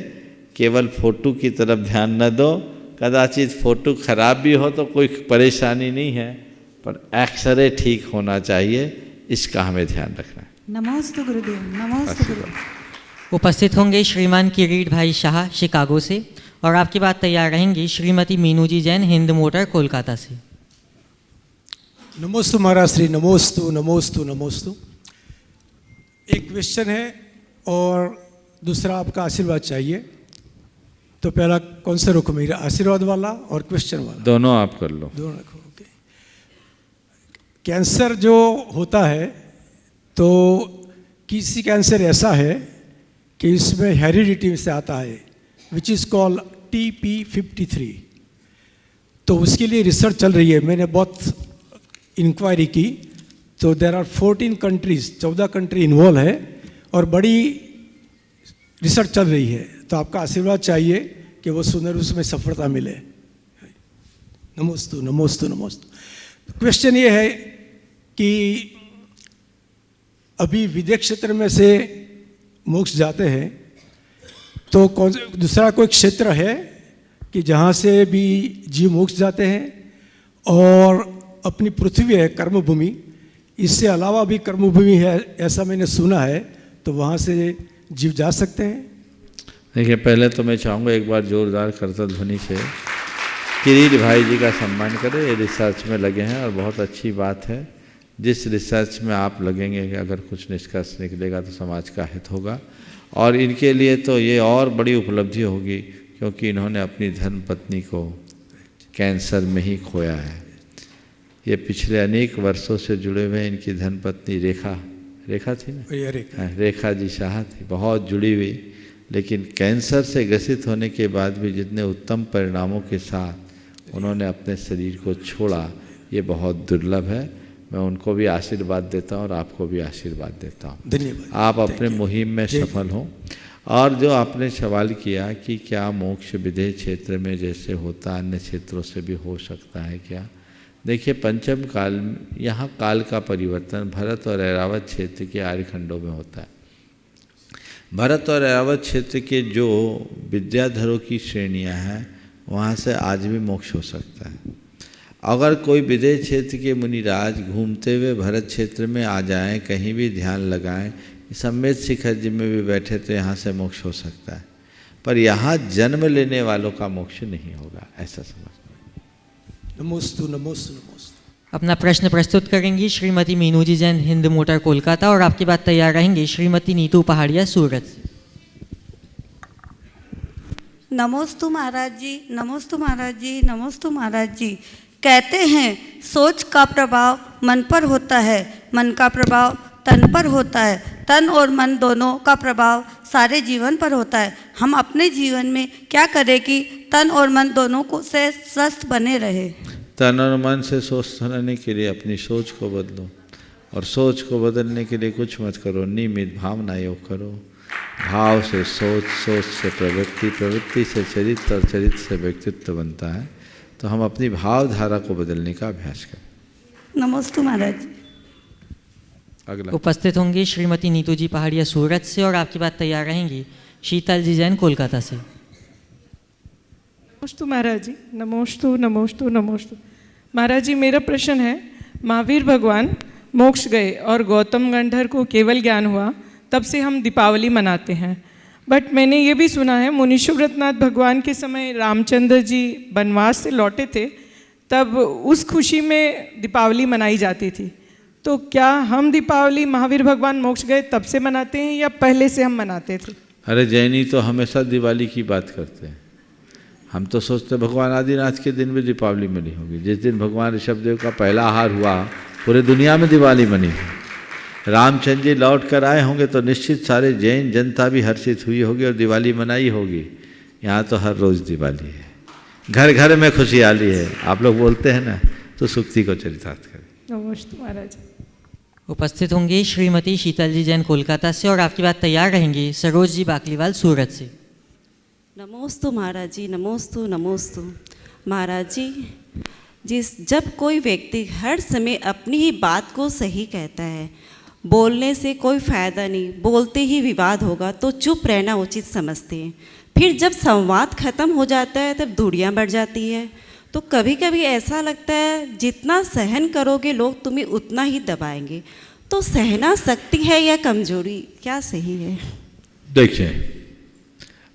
केवल फोटो की तरफ ध्यान न दो। कदाचित फोटो खराब भी हो तो कोई परेशानी नहीं है, पर एक्सरे ठीक होना चाहिए, इसका हमें ध्यान रखना है। नमोस्तु गुरुदेव, नमोस्तु गुरुदेव। उपस्थित होंगे श्रीमान किरीट भाई शाह शिकागो से, और आपकी बात तैयार रहेंगी श्रीमती मीनू जी जैन हिंद मोटर कोलकाता से। नमोस्तु महाराज श्री, नमोस्तु नमोस्तु नमोस्तु। एक क्वेश्चन है और दूसरा आपका आशीर्वाद चाहिए। तो पहला कौन सा रुख मेरा, आशीर्वाद वाला और क्वेश्चन वाला? दोनों आप कर लो। दोनों रखो। ओके। कैंसर जो होता है तो किसी कैंसर ऐसा है कि इसमें हेरिडिटी से आता है, विच इज़ कॉल्ड TP53। तो उसके लिए रिसर्च चल रही है, मैंने बहुत इंक्वायरी की, तो there are 14 countries, 14 country involve है और बड़ी रिसर्च चल रही है। तो आपका आशीर्वाद चाहिए कि वो सुंदर उसमें सफलता मिले। नमोस्तु नमोस्तु नमोस्तु। क्वेश्चन ये है कि अभी विदेश क्षेत्र में से मोक्ष जाते हैं, तो कौन दूसरा कोई क्षेत्र है कि जहाँ से भी जीव मोक्ष जाते हैं? और अपनी पृथ्वी है कर्मभूमि, इससे अलावा भी कर्मभूमि है ऐसा मैंने सुना है, तो वहाँ से जीव जा सकते हैं? देखिए, पहले तो मैं चाहूँगा एक बार जोरदार करतल ध्वनि से किरीट भाई जी का सम्मान करें। ये रिसर्च में लगे हैं और बहुत अच्छी बात है। जिस रिसर्च में आप लगेंगे कि अगर कुछ निष्कर्ष निकलेगा तो समाज का हित होगा, और इनके लिए तो ये और बड़ी उपलब्धि होगी क्योंकि इन्होंने अपनी धर्मपत्नी को कैंसर में ही खोया है। ये पिछले अनेक वर्षों से जुड़े हुए इनकी धर्मपत्नी रेखा थी ना, रेखा जी शाह थी, बहुत जुड़ी हुई, लेकिन कैंसर से ग्रसित होने के बाद भी जितने उत्तम परिणामों के साथ उन्होंने अपने शरीर को छोड़ा, ये बहुत दुर्लभ है। मैं उनको भी आशीर्वाद देता हूँ और आपको भी आशीर्वाद देता हूँ। धन्यवाद। आप अपने मुहिम में सफल हों। और जो आपने सवाल किया कि क्या मोक्ष विदेह क्षेत्र में जैसे होता अन्य क्षेत्रों से भी हो सकता है क्या? देखिए, पंचम काल यहाँ काल का परिवर्तन भरत और ऐरावत क्षेत्र के आर्यखंडों में होता है। भरत और ऐरावत क्षेत्र के जो विद्याधरों की श्रेणियाँ हैं वहाँ से आज भी मोक्ष हो सकता है। अगर कोई विदेह क्षेत्र के मुनिराज घूमते हुए भरत क्षेत्र में आ जाएं, कहीं भी ध्यान लगाएं, सम्मेद शिखर जी में भी बैठे तो यहाँ से मोक्ष हो सकता है, पर यहाँ जन्म लेने वालों का मोक्ष नहीं होगा, ऐसा समझ। नमोस्तु नमोस्तु नमोस्तु। अपना प्रश्न प्रस्तुत करेंगी श्रीमती मीनू जी जैन, हिंद मोटर कोलकाता, और आपके बाद तैयार रहेंगी श्रीमती नीतू पहाड़िया, सूरत। नमोस्तु महाराज जी, नमोस्तु महाराज जी, नमोस्तु महाराज जी। कहते हैं सोच का प्रभाव मन पर होता है, मन का प्रभाव तन पर होता है, तन और मन दोनों का प्रभाव सारे जीवन पर होता है। हम अपने जीवन में क्या करें कि तन और मन दोनों को से स्वस्थ बने रहे? तन और मन से स्वस्थ रहने के लिए अपनी सोच को बदलो, और सोच को बदलने के लिए कुछ मत करो, नियमित भावना योग करो। भाव से सोच, सोच से प्रवृत्ति, प्रवृत्ति से चरित्र, और चरित्र से व्यक्तित्व बनता है। तो हम अपनी भावधारा को बदलने का अभ्यास करें। नमस्ते महाराज। अगला उपस्थित होंगी श्रीमती नीतू जी पहाड़िया, सूरत से, और आपकी बात तैयार रहेंगी शीतल जी जैन, कोलकाता से। नमोस्तु महाराज जी, नमोस्तु नमोस्तु नमोस्तु। महाराज जी, मेरा प्रश्न है, महावीर भगवान मोक्ष गए और गौतम गंधर को केवल ज्ञान हुआ, तब से हम दीपावली मनाते हैं। बट मैंने ये भी सुना है मुनि सुव्रतनाथ भगवान के समय रामचंद्र जी वनवास से लौटे थे, तब उस खुशी में दीपावली मनाई जाती थी। तो क्या हम दीपावली महावीर भगवान मोक्ष गए तब से मनाते हैं या पहले से हम मनाते थे? अरे जैनी तो हमेशा दिवाली की बात करते हैं। हम तो सोचते भगवान आदिनाथ के दिन भी दीपावली मनी होगी। जिस दिन भगवान ऋषभदेव का पहला आहार हुआ, पूरे दुनिया में दिवाली मनी है। रामचंद्र जी लौट कर आए होंगे तो निश्चित सारे जैन जनता भी हर्षित हुई होगी और दिवाली मनाई होगी। यहाँ तो हर रोज़ दिवाली है, घर घर में खुशहाली है। आप लोग बोलते हैं ना, तो सुक्ति को चरितार्थ करें। नमस्ते महाराज। उपस्थित होंगी श्रीमती शीतल जी जैन, कोलकाता से, और आपकी बात तैयार रहेंगी सरोज जी बाकलीवाल, सूरत से। नमोस्तु महाराज जी, नमोस्तु नमोस्तु। महाराज जी, जब कोई व्यक्ति हर समय अपनी ही बात को सही कहता है, बोलने से कोई फ़ायदा नहीं, बोलते ही विवाद होगा, तो चुप रहना उचित समझते हैं। फिर जब संवाद खत्म हो जाता है तब दूरियां बढ़ जाती है। तो कभी कभी ऐसा लगता है जितना सहन करोगे लोग तुम्हें उतना ही दबाएंगे। तो सहना शक्ति है या कमजोरी, क्या सही है? देखिए,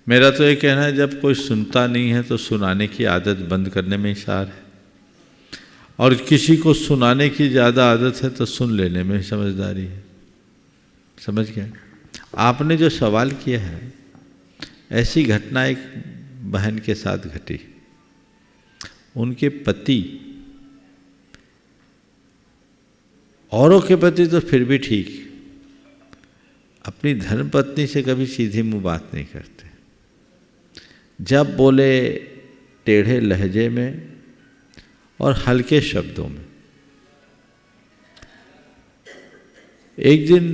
मेरा तो ये कहना है, जब कोई सुनता नहीं है तो सुनाने की आदत बंद करने में ही सार है, और किसी को सुनाने की ज़्यादा आदत है तो सुन लेने में समझदारी है। समझ गए? आपने जो सवाल किया है, ऐसी घटना एक बहन के साथ घटी। उनके पति, औरों के पति तो फिर भी ठीक, अपनी धर्मपत्नी से कभी सीधी मुंह बात नहीं करते। जब बोले टेढ़े लहजे में और हल्के शब्दों में। एक दिन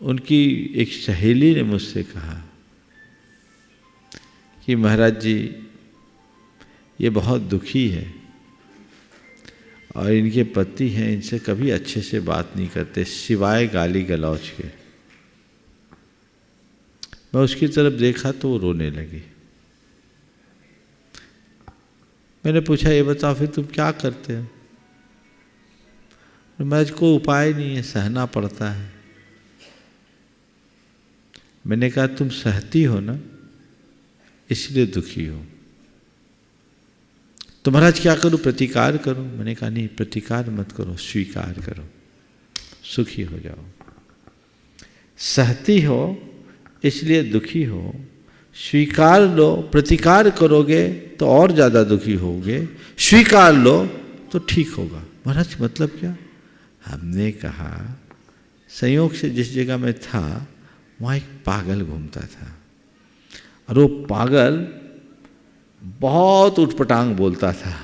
उनकी एक सहेली ने मुझसे कहा कि महाराज जी ये बहुत दुखी है और इनके पति हैं, इनसे कभी अच्छे से बात नहीं करते सिवाय गाली गलौज के। मैं उसकी तरफ देखा तो वो रोने लगी। मैंने पूछा ये बताओ फिर तुम क्या करते हो? महाराज को उपाय नहीं है, सहना पड़ता है। मैंने कहा तुम सहती हो ना इसलिए दुखी हो, तो महाराज क्या करूं, प्रतिकार करो? मैंने कहा नहीं, प्रतिकार मत करो, स्वीकार करो, सुखी हो जाओ। सहती हो इसलिए दुखी हो, स्वीकार लो। प्रतिकार करोगे तो और ज़्यादा दुखी होगे, स्वीकार लो तो ठीक होगा। महाराज मतलब क्या? हमने कहा संयोग से जिस जगह में था वहाँ एक पागल घूमता था और वो पागल बहुत उठपटांग बोलता था।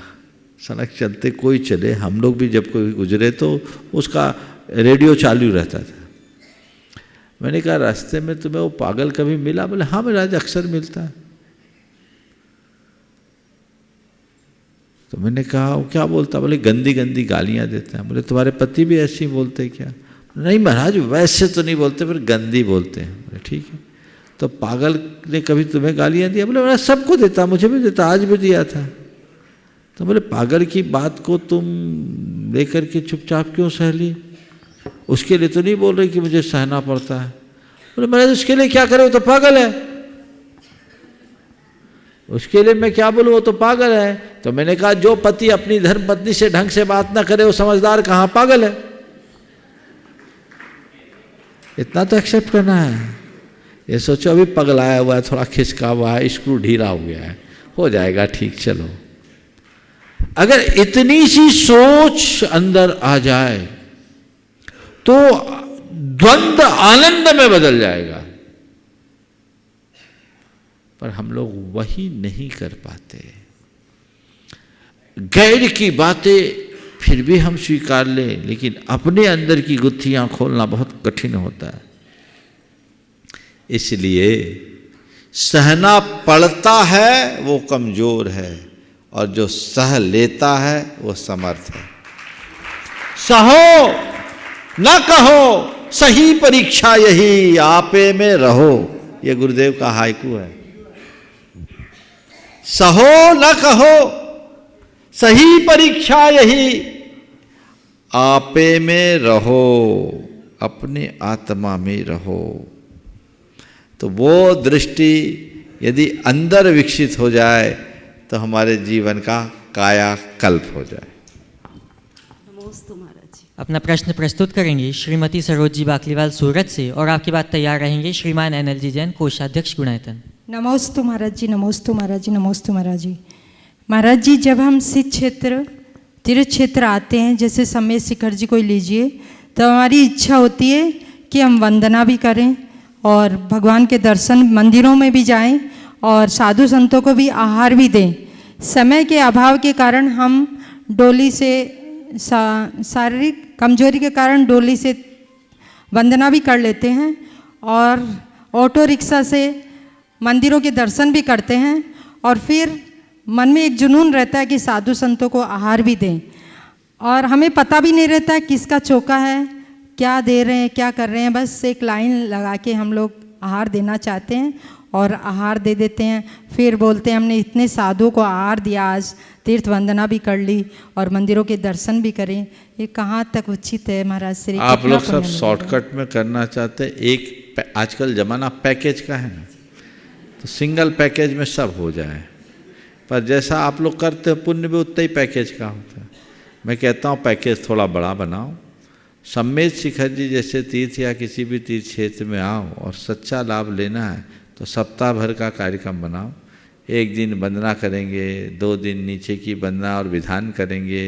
सड़क चलते कोई चले, हम लोग भी जब कोई गुजरे तो उसका रेडियो चालू रहता था। मैंने कहा रास्ते में तुम्हें वो पागल कभी मिला? बोले हाँ महाराज अक्सर मिलता है। तो मैंने कहा वो क्या बोलता? बोले गंदी गंदी गालियाँ देता है। बोले तुम्हारे पति भी ऐसे ही बोलते हैं क्या? नहीं महाराज वैसे तो नहीं बोलते पर गंदी बोलते हैं। बोले ठीक है, तो पागल ने कभी तुम्हें गालियाँ दिया? बोले मैं सबको देता, मुझे भी देता, आज भी दिया था। तो बोले पागल की बात को तुम लेकर के चुपचाप क्यों सह ली? उसके लिए तो नहीं बोल रही कि मुझे सहना पड़ता है। बोले महाराज उसके लिए क्या करे, वो तो पागल है। उसके लिए मैं क्या बोलूँ, वो तो पागल है। तो मैंने कहा जो पति अपनी धर्म पत्नी से ढंग से बात ना करे वो समझदार कहाँ, पागल है। इतना तो एक्सेप्ट करना है। ये सोचो अभी पगलाया हुआ है, थोड़ा खिसका हुआ है, स्क्रू ढीला हो गया है, हो जाएगा ठीक, चलो। अगर इतनी सी सोच अंदर आ जाए तो द्वंद्व आनंद में बदल जाएगा। पर हम लोग वही नहीं कर पाते। गैर की बातें फिर भी हम स्वीकार लें, लेकिन अपने अंदर की गुत्थियां खोलना बहुत कठिन होता है। इसलिए सहना पड़ता है वो कमजोर है और जो सह लेता है वो समर्थ है। सहो न कहो सही परीक्षा यही, आपे में रहो। ये गुरुदेव का हाइकू है। सहो न कहो सही परीक्षा यही, आपे में रहो, अपने आत्मा में रहो। तो वो दृष्टि यदि अंदर विकसित हो जाए तो हमारे जीवन का कायाकल्प हो जाए। नमोस्तु महाराज जी। अपना प्रश्न प्रस्तुत करेंगे श्रीमती सरोज जी बाकलीवाल सूरत से, और आपके बाद तैयार रहेंगे श्रीमान NLG जैन कोषाध्यक्ष गुणायतन। नमोस्तु महाराज जी, नमोस्तु महाराज जी, नमोस्तु महाराज जी। महाराज जी जब हम सिद्ध क्षेत्र तीर्थ क्षेत्र आते हैं, जैसे समय शिखर जी को लीजिए, तो हमारी इच्छा होती है कि हम वंदना भी करें और भगवान के दर्शन मंदिरों में भी जाएं और साधु संतों को भी आहार भी दें। समय के अभाव के कारण हम डोली से शारीरिक कमजोरी के कारण डोली से वंदना भी कर लेते हैं और ऑटो रिक्शा से मंदिरों के दर्शन भी करते हैं, और फिर मन में एक जुनून रहता है कि साधु संतों को आहार भी दें, और हमें पता भी नहीं रहता किसका चौका है, क्या दे रहे हैं, क्या कर रहे हैं। बस एक लाइन लगा के हम लोग आहार देना चाहते हैं और आहार दे देते हैं। फिर बोलते हैं हमने इतने साधुओं को आहार दिया, आज तीर्थ वंदना भी कर ली और मंदिरों के दर्शन भी करें। ये कहाँ तक उचित है महाराज श्री? आप लोग सब शॉर्टकट में करना चाहते हैं। एक आजकल जमाना पैकेज का है ना, तो सिंगल पैकेज में सब हो जाए। पर जैसा आप लोग करते हो पुण्य भी उतना ही पैकेज का होता है। मैं कहता हूँ पैकेज थोड़ा बड़ा बनाओ। सम्मेद शिखर जी जैसे तीर्थ या किसी भी तीर्थ क्षेत्र में आओ और सच्चा लाभ लेना है तो सप्ताह भर का कार्यक्रम बनाओ। एक दिन वंदना करेंगे, 2 दिन नीचे की वंदना और विधान करेंगे,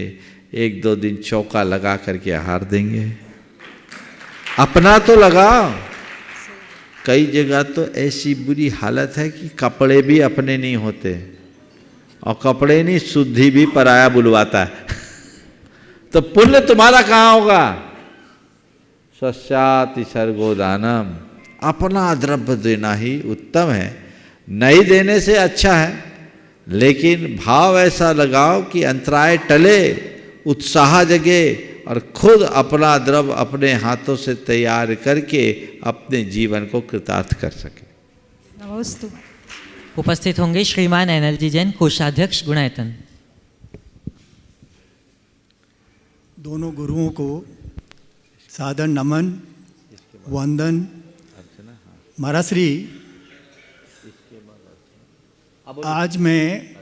1-2 दिन चौका लगा करके आहार देंगे। अपना तो लगाओ। कई जगह तो ऐसी बुरी हालत है कि कपड़े भी अपने नहीं होते, और कपड़े नहीं, शुद्धि भी पराया बुलवाता है। तो पुण्य तुम्हारा कहाँ होगा? स्वस्याति सर्गो दानम, अपना द्रव्य देना ही उत्तम है। नहीं देने से अच्छा है, लेकिन भाव ऐसा लगाओ कि अंतराय टले, उत्साह जगे, और खुद अपना द्रव्य अपने हाथों से तैयार करके अपने जीवन को कृतार्थ कर सके। नमोस्तु। उपस्थित होंगे श्रीमान एनएलजी जैन, कोषाध्यक्ष गुणायतन। दोनों गुरुओं को सादर नमन, वंदन। महाराज श्री, आज मैं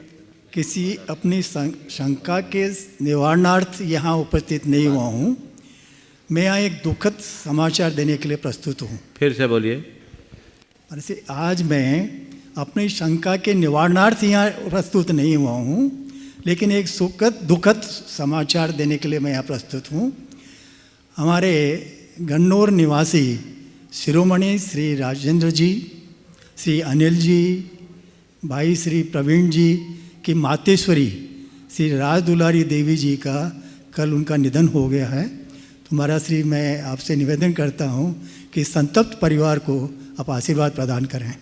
किसी अपनी शंका के निवारणार्थ यहाँ उपस्थित नहीं हुआ हूँ। मैं यहाँ एक दुखद समाचार देने के लिए प्रस्तुत हूँ। फिर से बोलिए। वैसे आज मैं अपनी शंका के निवारणार्थ यहाँ प्रस्तुत नहीं हुआ हूँ, लेकिन एक दुखद समाचार देने के लिए मैं यहाँ प्रस्तुत हूँ। हमारे गन्नौर निवासी शिरोमणि श्री राजेंद्र जी, श्री अनिल जी, भाई श्री प्रवीण जी की मातेश्वरी श्री राज दुलारी देवी जी का कल उनका निधन हो गया है। तो महाराज श्री, मैं आपसे निवेदन करता हूँ कि संतप्त परिवार को आप आशीर्वाद प्रदान करें।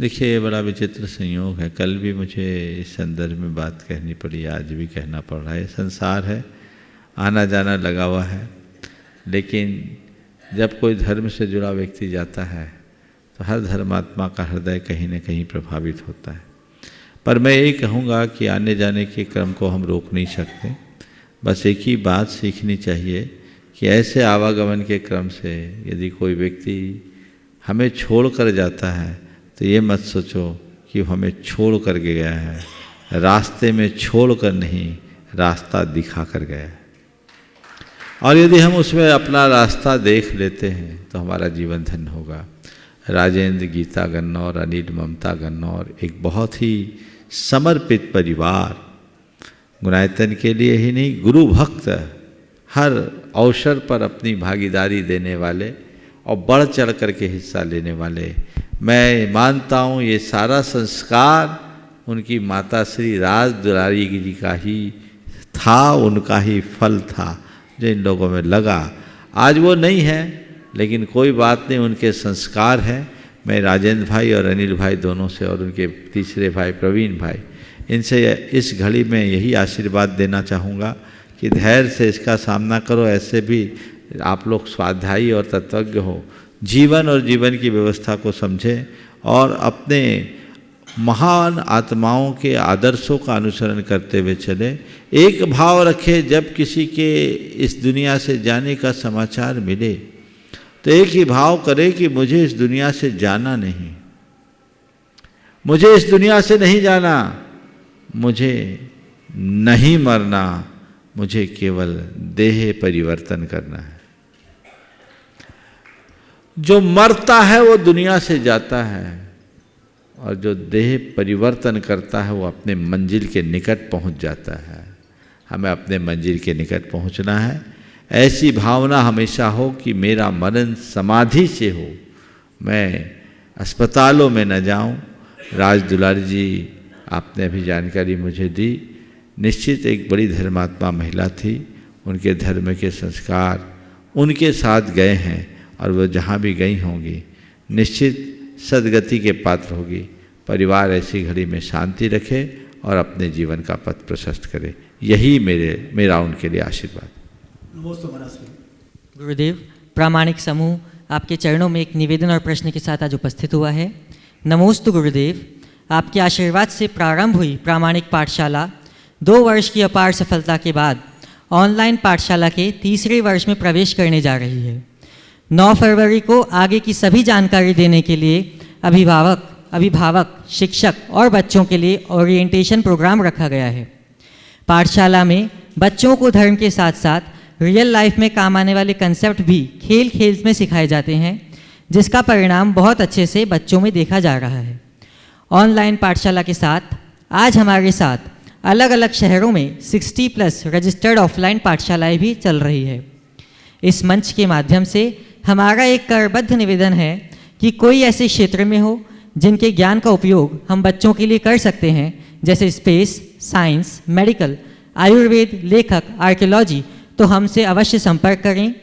देखिए, ये बड़ा विचित्र संयोग है। कल भी मुझे इस संदर्भ में बात कहनी पड़ी, आज भी कहना पड़ रहा है। संसार है, आना जाना लगा हुआ है, लेकिन जब कोई धर्म से जुड़ा व्यक्ति जाता है तो हर धर्मात्मा का हृदय कहीं न कहीं प्रभावित होता है। पर मैं ये कहूँगा कि आने जाने के क्रम को हम रोक नहीं सकते। बस एक ही बात सीखनी चाहिए कि ऐसे आवागमन के क्रम से यदि कोई व्यक्ति हमें छोड़ कर जाता है तो ये मत सोचो कि हमें छोड़ कर के गया है, रास्ते में छोड़ कर नहीं, रास्ता दिखा कर गया है। और यदि हम उसमें अपना रास्ता देख लेते हैं तो हमारा जीवन धन्य होगा। राजेंद्र, गीता गन्नौर, अनिल, ममता गन्नौर एक बहुत ही समर्पित परिवार, गुणायतन के लिए ही नहीं, गुरु भक्त, हर अवसर पर अपनी भागीदारी देने वाले और बढ़ चढ़ कर के हिस्सा लेने वाले। मैं मानता हूँ ये सारा संस्कार उनकी माता श्री राज दुलारी जी का ही था, उनका ही फल था जो इन लोगों में लगा। आज वो नहीं है, लेकिन कोई बात नहीं, उनके संस्कार हैं। मैं राजेंद्र भाई और अनिल भाई दोनों से और उनके तीसरे भाई प्रवीण भाई, इनसे इस घड़ी में यही आशीर्वाद देना चाहूँगा कि धैर्य से इसका सामना करो। ऐसे भी आप लोग स्वाध्यायी और तत्वज्ञ हो, जीवन और जीवन की व्यवस्था को समझें और अपने महान आत्माओं के आदर्शों का अनुसरण करते हुए चले। एक भाव रखे, जब किसी के इस दुनिया से जाने का समाचार मिले तो एक ही भाव करे कि मुझे इस दुनिया से जाना नहीं, मुझे इस दुनिया से नहीं जाना, मुझे नहीं मरना, मुझे केवल देह परिवर्तन करना है। जो मरता है वो दुनिया से जाता है, और जो देह परिवर्तन करता है वो अपने मंजिल के निकट पहुंच जाता है। हमें अपने मंजिल के निकट पहुंचना है। ऐसी भावना हमेशा हो कि मेरा मरण समाधि से हो, मैं अस्पतालों में न जाऊं। राज दुलारी जी, आपने अभी जानकारी मुझे दी, निश्चित एक बड़ी धर्मात्मा महिला थी। उनके धर्म के संस्कार उनके साथ गए हैं और वो जहाँ भी गई होंगी निश्चित सदगति के पात्र होगी। परिवार ऐसी घड़ी में शांति रखे और अपने जीवन का पथ प्रशस्त करे, यही मेरा उनके लिए आशीर्वाद। गुरुदेव, प्रामाणिक समूह आपके चरणों में एक निवेदन और प्रश्न के साथ आज उपस्थित हुआ है। नमोस्तु गुरुदेव, आपके आशीर्वाद से प्रारंभ हुई प्रामाणिक पाठशाला 2 वर्ष की अपार सफलता के बाद ऑनलाइन पाठशाला के तीसरे वर्ष में प्रवेश करने जा रही है। 9 फरवरी को आगे की सभी जानकारी देने के लिए अभिभावक, शिक्षक और बच्चों के लिए ओरिएंटेशन प्रोग्राम रखा गया है। पाठशाला में बच्चों को धर्म के साथ साथ रियल लाइफ में काम आने वाले कंसेप्ट भी खेल खेल में सिखाए जाते हैं, जिसका परिणाम बहुत अच्छे से बच्चों में देखा जा रहा है। ऑनलाइन पाठशाला के साथ आज हमारे साथ अलग अलग शहरों में 60+ रजिस्टर्ड ऑफलाइन पाठशालाएं भी चल रही है। इस मंच के माध्यम से हमारा एक करबद्ध निवेदन है कि कोई ऐसे क्षेत्र में हो जिनके ज्ञान का उपयोग हम बच्चों के लिए कर सकते हैं, जैसे स्पेस, साइंस, मेडिकल, आयुर्वेद, लेखक, आर्कियोलॉजी, तो हमसे अवश्य संपर्क करें।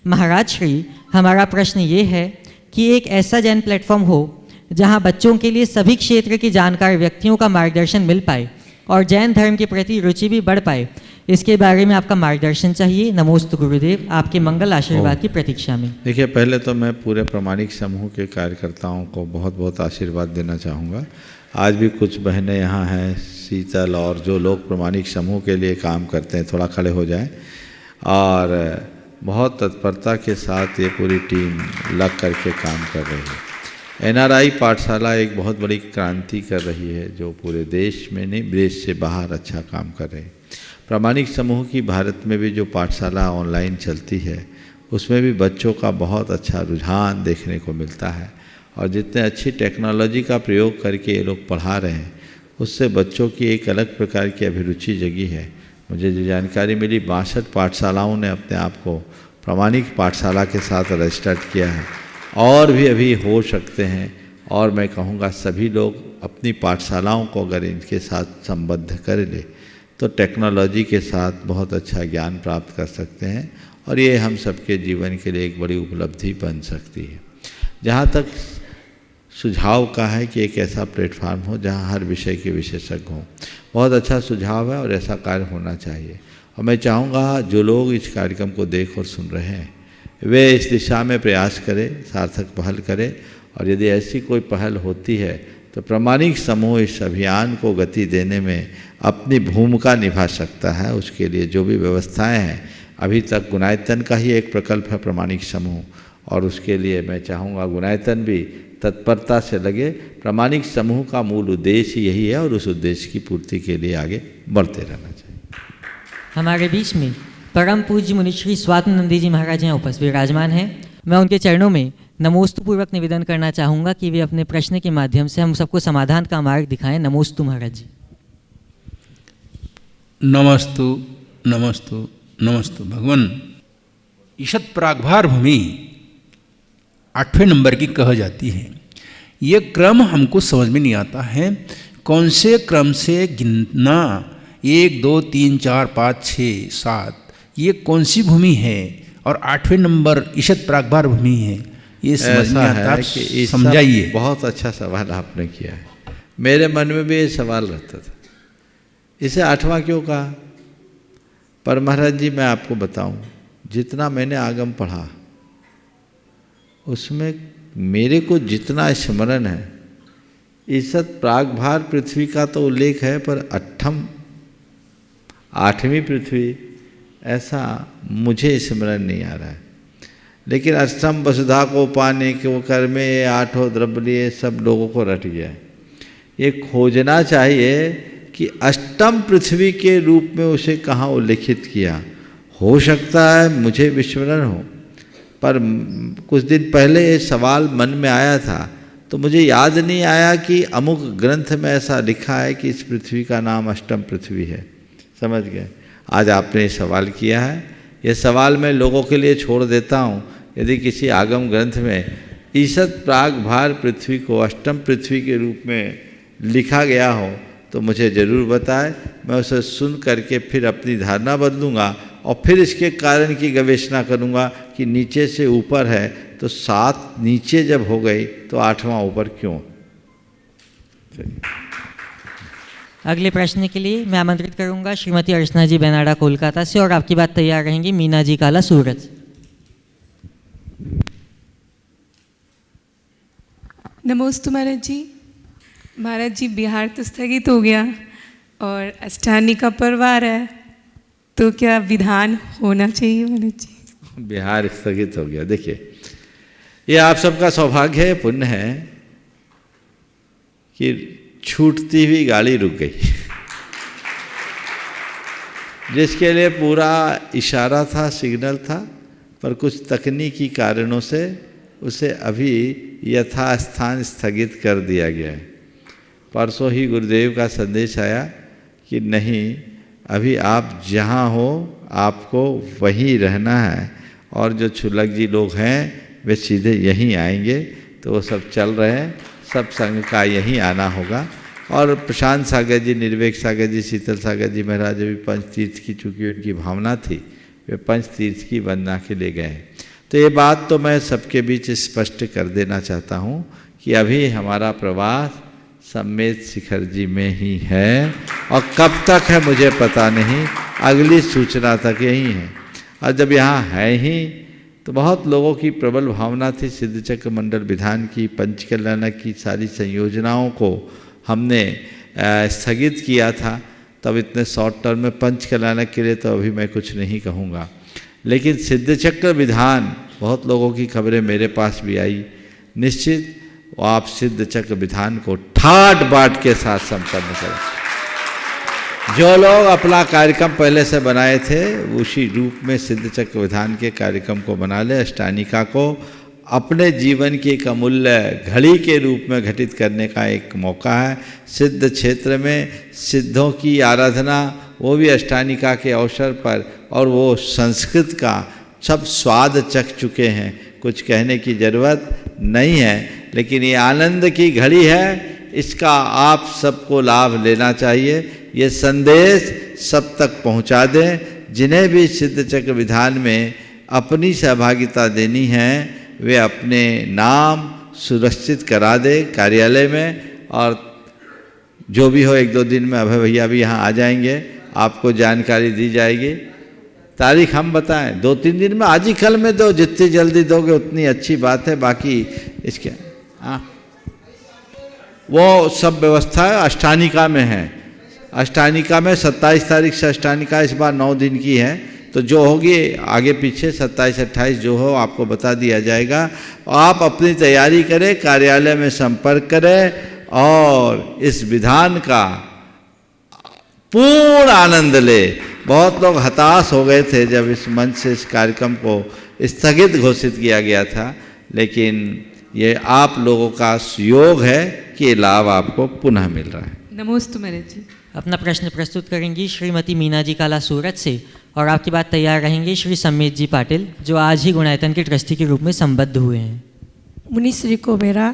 महाराज श्री, हमारा प्रश्न ये है कि एक ऐसा जैन प्लेटफॉर्म हो जहां बच्चों के लिए सभी क्षेत्र के जानकार व्यक्तियों का मार्गदर्शन मिल पाए और जैन धर्म के प्रति रुचि भी बढ़ पाए। इसके बारे में आपका मार्गदर्शन चाहिए। नमोस्तु गुरुदेव, आपके मंगल आशीर्वाद की प्रतीक्षा में। देखिए, पहले तो मैं पूरे प्रामाणिक समूह के कार्यकर्ताओं को बहुत बहुत आशीर्वाद देना चाहूँगा। आज भी कुछ बहनें यहाँ हैं, शीतल और जो लोग प्रामाणिक समूह के लिए काम करते हैं, थोड़ा खड़े हो जाएं। और बहुत तत्परता के साथ ये पूरी टीम लग करके काम कर रही है। NRI पाठशाला एक बहुत बड़ी क्रांति कर रही है, जो पूरे देश में नहीं, देश से बाहर अच्छा काम कर रही है। प्रामाणिक समूह की भारत में भी जो पाठशाला ऑनलाइन चलती है, उसमें भी बच्चों का बहुत अच्छा रुझान देखने को मिलता है। और जितने अच्छी टेक्नोलॉजी का प्रयोग करके ये लोग पढ़ा रहे हैं, उससे बच्चों की एक अलग प्रकार की अभिरुचि जगी है। मुझे जो जानकारी मिली, 62 पाठशालाओं ने अपने आप को प्रामाणिक पाठशाला के साथ रजिस्टर्ड किया है, और भी अभी हो सकते हैं। और मैं कहूँगा सभी लोग अपनी पाठशालाओं को अगर इनके साथ संबद्ध कर ले तो टेक्नोलॉजी के साथ बहुत अच्छा ज्ञान प्राप्त कर सकते हैं, और ये हम सबके जीवन के लिए एक बड़ी उपलब्धि बन सकती है। जहाँ तक सुझाव का है कि एक ऐसा प्लेटफार्म हो जहाँ हर विषय के विशेषज्ञ हों, बहुत अच्छा सुझाव है और ऐसा कार्य होना चाहिए। और मैं चाहूँगा जो लोग इस कार्यक्रम को देख और सुन रहे हैं, वे इस दिशा में प्रयास करें, सार्थक पहल करें। और यदि ऐसी कोई पहल होती है तो प्रामाणिक समूह इस अभियान को गति देने में अपनी भूमिका निभा सकता है। उसके लिए जो भी व्यवस्थाएं हैं, अभी तक गुणायतन का ही एक प्रकल्प है प्रामाणिक समूह, और उसके लिए मैं चाहूँगा गुणायतन भी तत्परता से लगे। प्रामाणिक समूह का मूल उद्देश्य यही है, और उस उद्देश्य की पूर्ति के लिए आगे बढ़ते रहना चाहिए। हमारे बीच में परम पूज्य मुनिश्री स्वात्मानंद जी महाराज यहाँ उपस्थित विराजमान हैं। मैं उनके चरणों में नमोस्तु पूर्वक निवेदन करना चाहूँगा कि वे अपने प्रश्न के माध्यम से हम सबको समाधान का मार्ग दिखाएं। नमोस्तु महाराज जी। नमस्तु नमस्तु नमस्तु। भगवान, ईशत प्रागभार भूमि 8वें नंबर की कह जाती है। ये क्रम हमको समझ में नहीं आता है, कौन से क्रम से गिनना, 1 2 3 4 5 6 7, ये कौन सी भूमि है, और 8वें नंबर ईशत प्रागभार भूमि है, ये समझ में आता है, समझाइए। बहुत अच्छा सवाल आपने किया है। मेरे मन में भी ये सवाल रहता था, इसे 8वां क्यों कहा। पर महाराज जी, मैं आपको बताऊं, जितना मैंने आगम पढ़ा उसमें मेरे को जितना स्मरण है, ईशत प्रागभार पृथ्वी का तो उल्लेख है, पर 8वीं पृथ्वी ऐसा मुझे स्मरण नहीं आ रहा है। लेकिन अष्टम वसुधा को पाने के वो कर में 8 द्रव्य सब लोगों को रट गया है। ये खोजना चाहिए कि अष्टम पृथ्वी के रूप में उसे कहाँ उल्लेखित किया। हो सकता है मुझे विस्मरण हो, पर कुछ दिन पहले ये सवाल मन में आया था, तो मुझे याद नहीं आया कि अमुक ग्रंथ में ऐसा लिखा है कि इस पृथ्वी का नाम अष्टम पृथ्वी है। समझ गए। आज आपने ये सवाल किया है, ये सवाल मैं लोगों के लिए छोड़ देता हूँ। यदि किसी आगम ग्रंथ में ईशत प्रागभार पृथ्वी को अष्टम पृथ्वी के रूप में लिखा गया हो तो मुझे ज़रूर बताएं। मैं उसे सुन करके फिर अपनी धारणा बदलूँगा, और फिर इसके कारण की गवेषणा करूँगा कि नीचे से ऊपर है तो 7 नीचे जब हो गई तो 8वां ऊपर क्यों। अगले प्रश्न के लिए मैं आमंत्रित करूंगा श्रीमती अर्चना जी बेनाडा कोलकाता से, और आपकी बात तैयार रहेंगी मीना जी काला सूरज। नमोस्तु महाराज जी। महाराज जी, बिहार तो स्थगित हो गया और अष्टमी का पर्व आ रहा है, तो क्या विधान होना चाहिए महाराज जी? बिहार स्थगित हो गया। देखिए, ये आप सबका सौभाग्य है, पुण्य है कि छूटती हुई गाड़ी रुक गई, जिसके लिए पूरा इशारा था, सिग्नल था, पर कुछ तकनीकी कारणों से उसे अभी यथास्थान स्थगित कर दिया गया है। परसों ही गुरुदेव का संदेश आया कि नहीं, अभी आप जहाँ हो आपको वहीं रहना है, और जो छुलक जी लोग हैं वे सीधे यहीं आएंगे। तो वो सब चल रहे हैं, सब संघ का यहीं आना होगा। और प्रशांत सागर जी, निर्वेक सागर जी, शीतल सागर जी महाराज भी पंच तीर्थ की चूँकि उनकी भावना थी, वे पंच तीर्थ की वंदना के लिए गए। तो ये बात तो मैं सबके बीच स्पष्ट कर देना चाहता हूँ कि अभी हमारा प्रवास सम्मेद शिखर जी में ही है, और कब तक है मुझे पता नहीं, अगली सूचना तक यही है। और जब यहाँ है ही तो बहुत लोगों की प्रबल भावना थी सिद्धचक्र मंडल विधान की, पंचकल्याणक की सारी संयोजनाओं को हमने स्थगित किया था। तब इतने शॉर्ट टर्म में पंचकल्याणक के लिए तो अभी मैं कुछ नहीं कहूँगा, लेकिन सिद्धचक्र विधान बहुत लोगों की खबरें मेरे पास भी आई। निश्चित आप सिद्धचक्र विधान को ठाट बाट के साथ संपन्न करें। जो लोग अपना कार्यक्रम पहले से बनाए थे उसी रूप में सिद्धचक्र विधान के कार्यक्रम को बना ले। अष्टानिका को अपने जीवन की एक अमूल्य घड़ी के रूप में घटित करने का एक मौका है। सिद्ध क्षेत्र में सिद्धों की आराधना, वो भी अष्टानिका के अवसर पर, और वो संस्कृत का सब स्वाद चख चुके हैं, कुछ कहने की ज़रूरत नहीं है। लेकिन ये आनंद की घड़ी है, इसका आप सबको लाभ लेना चाहिए। ये संदेश सब तक पहुंचा दें। जिन्हें भी सिद्धचक्र विधान में अपनी सहभागिता देनी है वे अपने नाम सुरक्षित करा दे कार्यालय में, और जो भी हो 1-2 दिन में अभय भैया भी यहाँ आ जाएंगे, आपको जानकारी दी जाएगी। तारीख हम बताएं, 2-3 दिन में, आज ही कल में दो, जितनी जल्दी दोगे उतनी अच्छी बात है। बाकी इसके वो सब व्यवस्था अष्टानिका में है। अष्टानिका में 27 तारीख से अष्टानिका इस बार 9 दिन की है, तो जो होगी आगे पीछे 27-28 जो हो आपको बता दिया जाएगा। आप अपनी तैयारी करें, कार्यालय में संपर्क करें और इस विधान का पूर्ण आनंद ले। बहुत लोग हताश हो गए थे जब इस मंच से इस कार्यक्रम को स्थगित घोषित किया गया था, लेकिन ये आप लोगों का सहयोग है कि ये लाभ आपको पुनः मिल रहा है। नमोस्तु महाराज जी। अपना प्रश्न प्रस्तुत करेंगी श्रीमती मीना जी काला सूरत से, और आपकी बात तैयार रहेंगे श्री सम्मेद जी पाटिल, जो आज ही गुणायतन के ट्रस्टी के रूप में संबद्ध हुए हैं। मुनिश्री को मेरा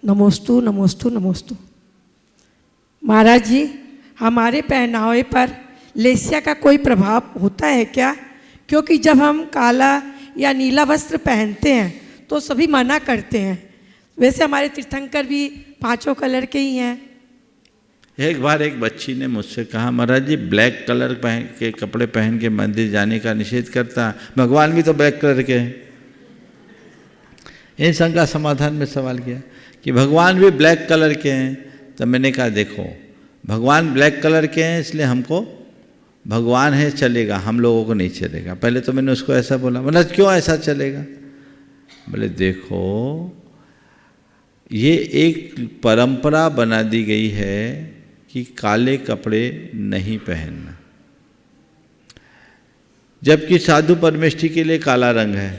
नमोस्तु नमोस्तु नमोस्तु। महाराज जी, हमारे पहनावे पर लेसिया का कोई प्रभाव होता है क्या? क्योंकि जब हम काला या नीला वस्त्र पहनते हैं तो सभी मना करते हैं। वैसे हमारे तीर्थंकर भी 5 कलर के ही हैं। एक बार एक बच्ची ने मुझसे कहा, महाराज जी ब्लैक कलर पहन के कपड़े पहन के मंदिर जाने का निषेध करता है, भगवान भी तो ब्लैक कलर के हैं। इन संग का समाधान में सवाल किया कि भगवान भी ब्लैक कलर के हैं। तो मैंने कहा देखो, भगवान ब्लैक कलर के हैं इसलिए हमको भगवान है चलेगा, हम लोगों को नहीं चलेगा। पहले तो मैंने उसको ऐसा बोला, मतलब क्यों ऐसा चलेगा? बोले देखो, ये एक परंपरा बना दी गई है कि काले कपड़े नहीं पहनना, जबकि साधु परमेष्ठी के लिए काला रंग है।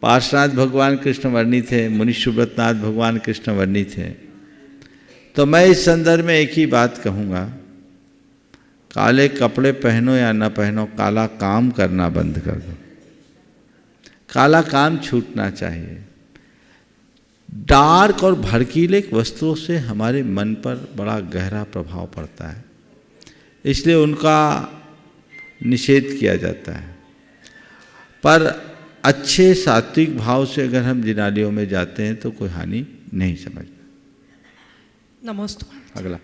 पार्श्वनाथ भगवान कृष्णवर्णी थे, मुनि सुब्रतनाथ भगवान कृष्णवर्णी थे। तो मैं इस संदर्भ में एक ही बात कहूँगा, काले कपड़े पहनो या न पहनो, काला काम करना बंद कर दो। काला काम छूटना चाहिए। डार्क और भड़कीले वस्तुओं से हमारे मन पर बड़ा गहरा प्रभाव पड़ता है, इसलिए उनका निषेध किया जाता है। पर अच्छे सात्विक भाव से अगर हम जिनालियों में जाते हैं तो कोई हानि नहीं समझना। नमस्ते। अगला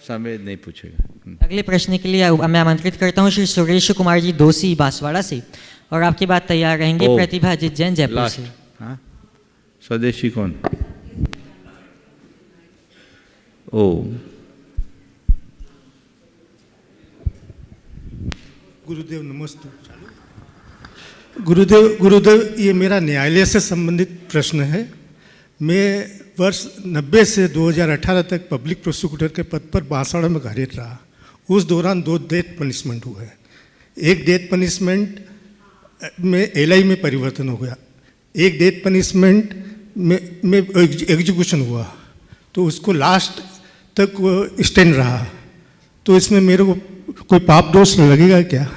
समय नहीं पूछेगा। अगले प्रश्न के लिए मैं आमंत्रित करता हूँ श्री सुरेश कुमार जी दोषी बांसवाड़ा से, और आपकी बात तैयार रहेंगे प्रतिभा अजित जैन जयपुर से। हाँ, स्वदेशी कौन? ओ गुरुदेव नमस्ते। गुरुदेव ये मेरा न्यायालय से संबंधित प्रश्न है। मैं वर्ष 90 से 2018 तक पब्लिक प्रोसिक्यूटर के पद पर बांसवाड़ा में कार्यरत रहा। उस दौरान 2 डेथ पनिशमेंट हुए। एक डेथ पनिशमेंट में एलआई में परिवर्तन हो गया, एक डेथ पनिशमेंट में एग्जीक्यूशन हुआ। तो उसको लास्ट तक वो स्टैंड रहा, तो इसमें मेरे को कोई पाप दोष लगेगा क्या?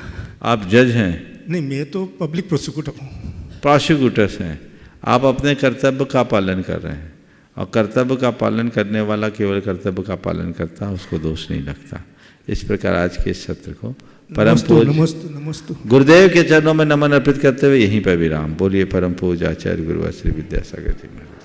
आप जज हैं? नहीं, मैं तो पब्लिक प्रोसिक्यूटर हूँ। प्रोसिक्यूटर्स हैं। आप अपने कर्तव्य का पालन कर रहे हैं, और कर्तव्य का पालन करने वाला केवल कर्तव्य का पालन करता है, उसको दोष नहीं लगता। इस प्रकार आज के इस सत्र को परम पूज्य गुरुदेव के चरणों में नमन अर्पित करते हुए यहीं पर विराम। बोलिए परम पूज्य आचार्य गुरु श्री विद्यासागर जी महाराज।